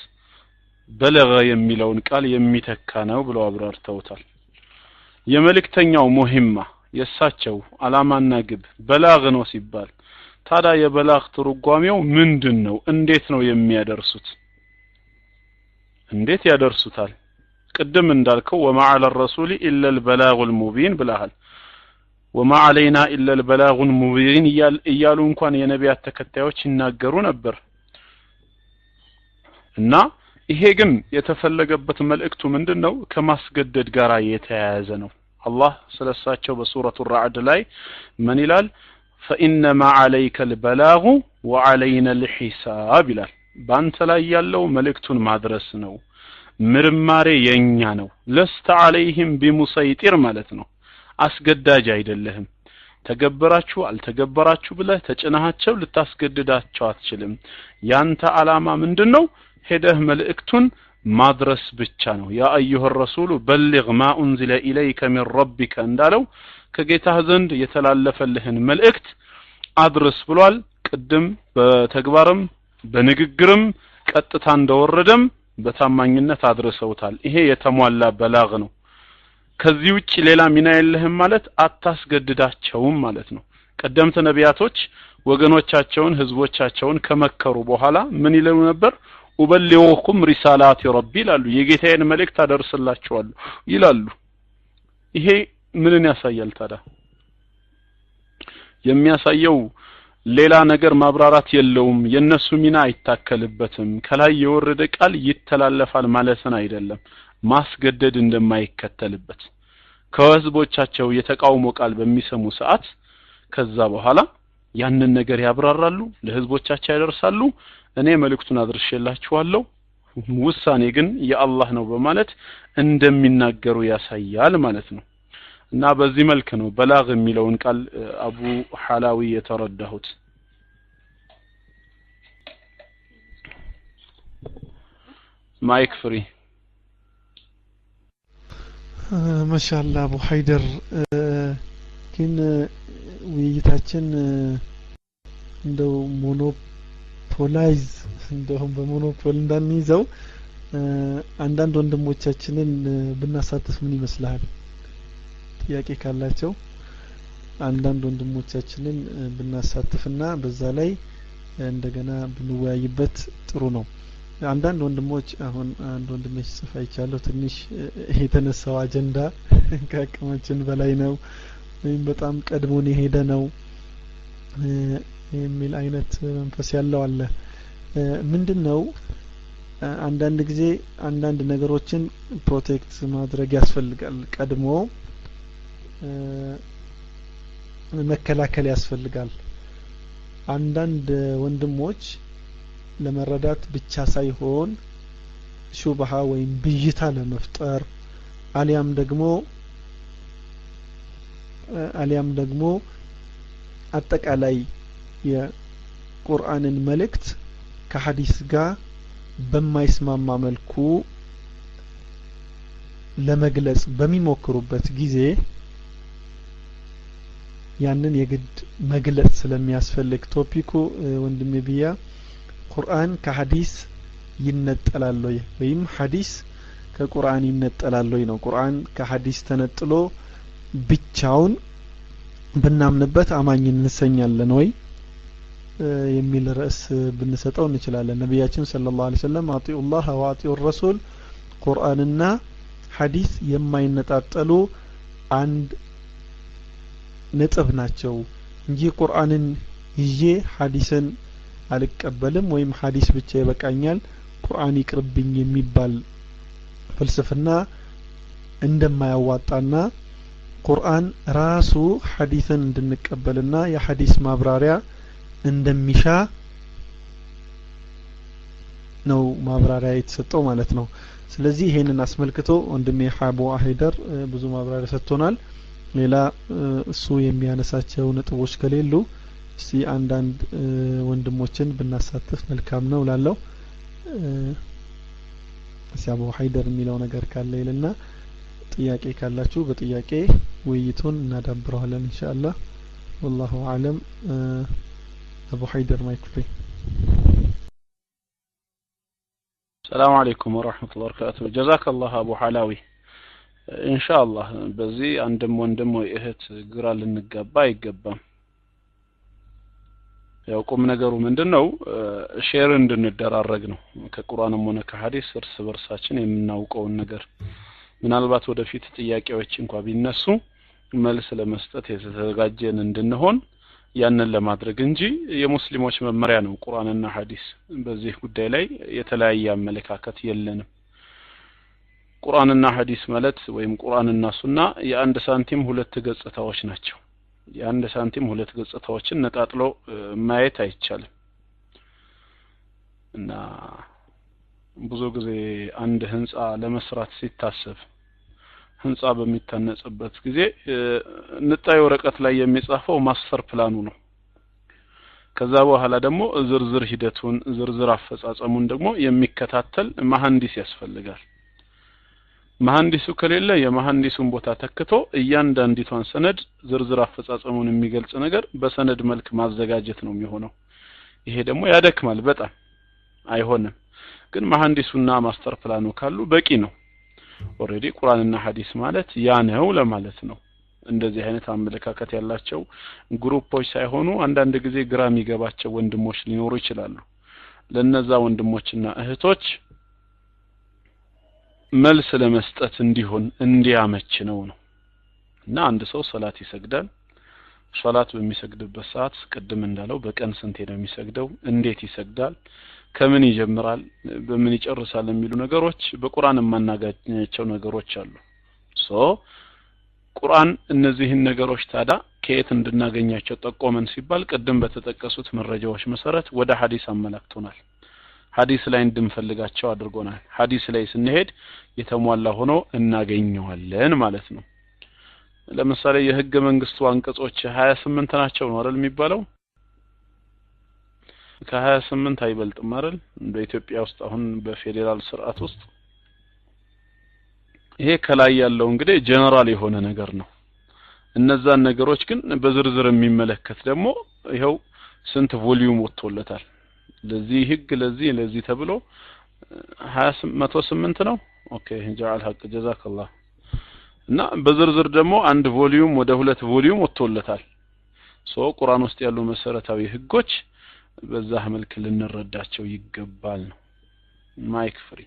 በለገ የሚለውን ቃል የሚተካ ነው ብለው አብራርተውታል። የመልእክተኛው ሙሂማ የሳቸው አላማና ግብ በላግ ነው ሲባል ታዲያ የበላግ ትርጓሜው ምንድነው? እንዴት ነው የሚያደርሱት? እንዴት ያደርሱታል ቅድም እንዳልከው وما على الرسول الا البلاغ المبين ብለሃል وما علينا الا البلاغ المبين እያሉ እንኳን የነቢያት ተከታዮች ይናገሩ ነበር እና ይሄ ግን የተፈለገበት መልእክቱ ምንድነው ከማስገደድ ጋር የተያያዘ ነው አላህ ስለሳቸው በሱረቱ الرعد ላይ ምን ይላል فانما عليك البلاغ وعلينا الحساب ይላል ባንተ ላይ ያለው መልእክቱን ማድረስ ነው ምርማሬ የኛ ነው ለስተ عليهم بمسيطر ማለት ነው አስገዳጅ አይደለህም ተገበራችሁ አልተገበራችሁ ብለህ ተጭናቸው ልታስገድዳቸው አትችልም ያንተ አላማ ምንድነው ሄደህ መልእክቱን ማድረስ ብቻ ነው ያ አዩሃ الرسول بلغ ما انزل اليك من ربك እንዳለው ከጌታህ ዘንድ የተላለፈልህን መልእክት አድርስ ብሏል ቅድም በተግባርም በንግግርም ቀጥታ እንደወረደም በታማኝነት አድርሰውታል ይሄ የተሟላ በላግ ነው ከዚህ ውጪ ሌላ ሚና የለህም ማለት አታስገድዳቸውም ማለት ነው ቀደምት ነቢያቶች ወገኖቻቸውን ህዝቦቻቸውን ከመከሩ በኋላ ምን ይለው ነበር ኡበሊኡኩም ሪሳላቲ ረቢ ይላሉ የጌታዬን መልእክት አደርስላችኋለሁ ይላሉ ይሄ ምንን ያሳያል ታዲያ የሚያሳየው ሌላ ነገር ማብራራት የለውም የነሱ ሚና አይታከልበትም ከላይ የወረደ ቃል ይተላለፋል ማለትን አይደለም ማስገደድ እንደማይከተልበት ከህዝቦቻቸው የተቃውሞ ቃል በሚሰሙ ሰዓት ከዛ በኋላ ያንን ነገር ያብራራሉ ለህዝቦቻቸው ያደርሳሉ እኔ መልእክቱን አድርሼላችኋለሁ ውሳኔ ግን የአላህ ነው በማለት እንደሚናገሩ ያሳያል ማለት ነው እና በዚህ መልኩ ነው በላግ የሚለውን ቃል አቡ ሐላዊ የተረዳሁት ማይክ ፍሪ ማሻአላህ አቡ ሀይደር ግን ውይይታችን እንደው ሞኖፖላይዝ እንደውም በሞኖፖል እንዳንይዘው አንዳንድ ወንድሞቻችንን ብናሳትፍ ምን ይመስላል ጥያቄ ካላቸው አንዳንድ ወንድሞቻችንን ብናሳትፍና በዛ ላይ እንደገና ብንወያይበት ጥሩ ነው አንዳንድ ወንድሞች አሁን አንድ ወንድሜ ጽፋ ይቻለው ትንሽ የተነሳው አጀንዳ ከአቅማችን በላይ ነው ወይም በጣም ቀድሞን የሄደ ነው የሚል አይነት መንፈስ ያለው አለ ምንድነው አንዳንድ ጊዜ አንዳንድ ነገሮችን ፕሮቴክት ማድረግ ያስፈልጋል ቀድሞ መከላከል ያስፈልጋል አንዳንድ ወንድሞች ለመረዳት ብቻ ሳይሆን ሹብሃ ወይም ብይታ ለመፍጠር አሊያም ደግሞ አጠቃላይ የቁርአንን መልእክት ከሐዲስ ጋር በማይስማማ መልኩ ለመግለጽ በሚሞክሩበት ጊዜ ያንን የግድ መግለጽ ስለሚያስፈልግ ቶፒኩ ወንድሜ ቢያ ቁርአን ከሐዲስ ይነጠላል ወይም ሐዲስ ከቁርአን ይነጠላል ነው ቁርአን ከሐዲስ ተነጥሎ ብቻውን ብናምንበት አማኝ እንሰኛለን ወይ የሚል ርዕስ ብንሰጠው እንችላለን ነብያችን ሰለላሁ ዐለይሂ ወሰለም አጢኡላህ ወአጢኡ ረሱል ቁርአንና ሐዲስ የማይነጣጠሉ አንድ ነጥብ ናቸው እንጂ ቁርአንን ይዤ ሐዲስን አልቀበልም ወይም ሐዲስ ብቻ ይበቃኛል ቁርአን ይቅርብኝ የሚባል ፍልስፍና እንደማያዋጣና ቁርአን ራሱ ሐዲስን እንድንቀበልና የሐዲስ ማብራሪያ እንደሚሻ ነው ማብራሪያ የተሰጠው ማለት ነው ስለዚህ ይሄንን አስመልክቶ ወንድሜ ሐቡ አህደር ብዙ ማብራሪያ ሰጥቶናል ሌላ እሱ የሚያነሳቸው ነጥቦች ከሌሉ እስቲ አንዳንድ ወንድሞችን ብናሳትፍ መልካም ነው ላለው አቡ ሀይደር የሚለው ነገር ካለ ይልና ጥያቄ ካላችሁ በጥያቄ ውይይቱን እናዳብረዋለን ኢንሻአላህ والله اعلم ابو حيدر ማይክፍሪ السلام عليكم ورحمة الله وبركاته جزاك الله ابو حلاوي ان شاء الله በዚህ አንድም ወንድም ወይ እህት ግራ ልንጋባ አይገባም ያው ቁም ነገሩ ምንድነው ሼር እንድንደራረግ ነው ከቁርአንም ሆነ ከሐዲስ እርስ በርሳችን የምናውቀውን ነገር ምናልባት ወደፊት ጥያቄዎች እንኳን ቢነሱ መልስ ለመስጠት የተዘጋጀን እንድንሆን ያንን ለማድረግ እንጂ የሙስሊሞች መመሪያ ነው ቁርአንና ሐዲስ በዚህ ጉዳይ ላይ የተለያየ አመለካከት የለንም ቁርአንና ሐዲስ ማለት ወይም ቁርአንና ሱና የአንድ ሳንቲም ሁለት ገጽታዎች ናቸው የአንድ ሳንቲም ሁለት ገጽታዎችን ነጣጥሎ ማየት አይቻልም እና ብዙ ጊዜ አንድ ህንጻ ለመስራት ሲታሰብ ህንጻ በሚታነጽበት ጊዜ ንጣይ ወረቀት ላይ የሚጻፈው ማስተር ፕላኑ ነው ከዛ በኋላ ደግሞ ዝርዝር ሂደቱን ዝርዝር አፈጻጸሙን ደግሞ የሚከታተል መሐንዲስ ያስፈልጋል መሐንዲሱ ከሌለ የመሐንዲሱን ቦታ ተክቶ እያንዳንዲቷን ሰነድ ዝርዝር አፈጻጸሙን የሚገልጽ ነገር በሰነድ መልክ ማዘጋጀት ነው የሚሆነው ይሄ ደግሞ ያደክማል በጣም አይሆንም ግን መሐንዲሱና ማስተር ፕላኑ ካሉ በቂ ነው ኦሬዲ ቁርአንና ሐዲስ ማለት ያ ነው ለማለት ነው እንደዚህ አይነት አመለካከት ያላቸው ግሩፖች ሳይሆኑ አንዳንድ ጊዜ ግራ የሚገባቸው ወንድሞች ሊኖሩ ይችላሉ ለነዛ ወንድሞችና እህቶች መልስ ለመስጠት እንዲሆን እንዲያመች ነው እና አንድ ሰው ሶላት ይሰግዳል ሶላት በሚሰግድበት ሰዓት ቅድም እንዳለው በቀን ስንቴ ነው የሚሰግደው እንዴት ይሰግዳል ከምን ይጀምራል በምን ይጨርሳል የሚሉ ነገሮች በቁርአን ማናጋኛቸው ነገሮች አሉ ቁርአን እነዚህን ነገሮች ታዳ ከየት እንድናገኛቸው ጠቆመን ሲባል ቅድም በተጠቀሱት መረጃዎች መሰረት ወደ ሐዲስ አመላክቶናል ሐዲስ ላይ እንድንፈልጋቸው አድርጎናል ሐዲስ ላይ ስንሄድ የተሟላ ሆኖ እናገኘዋለን ማለት ነው ለምሳሌ የህገ መንግስቱ አንቀጾች 28 ናቸው ነው አይደል የሚባለው ከ28 አይበልጥም አይደል በኢትዮጵያ ውስጥ አሁን በፌደራል ስርዓት ውስጥ ይሄ ከላይ ያለው እንግዲህ ጀነራል የሆነ ነገር ነው እነዛን ነገሮች ግን በዝርዝር የሚመለከት ደግሞ ይሄው ስንት ቮልዩም ወጥቶለታል ለዚህ ህግ ለዚህ ተብሎ 108 ነው ኦኬ ጀዓል ሐቅ ጀዛከላህ እና በዝርዝር ደግሞ አንድ ቮልዩም ወደ ሁለት ቮልዩም ወጥቶለታል ቁርአን ውስጥ ያሉ መሰረታዊ ህጎች በዛ መልክ ልንረዳቸው ይገባል ነው ማይክ ፍሪ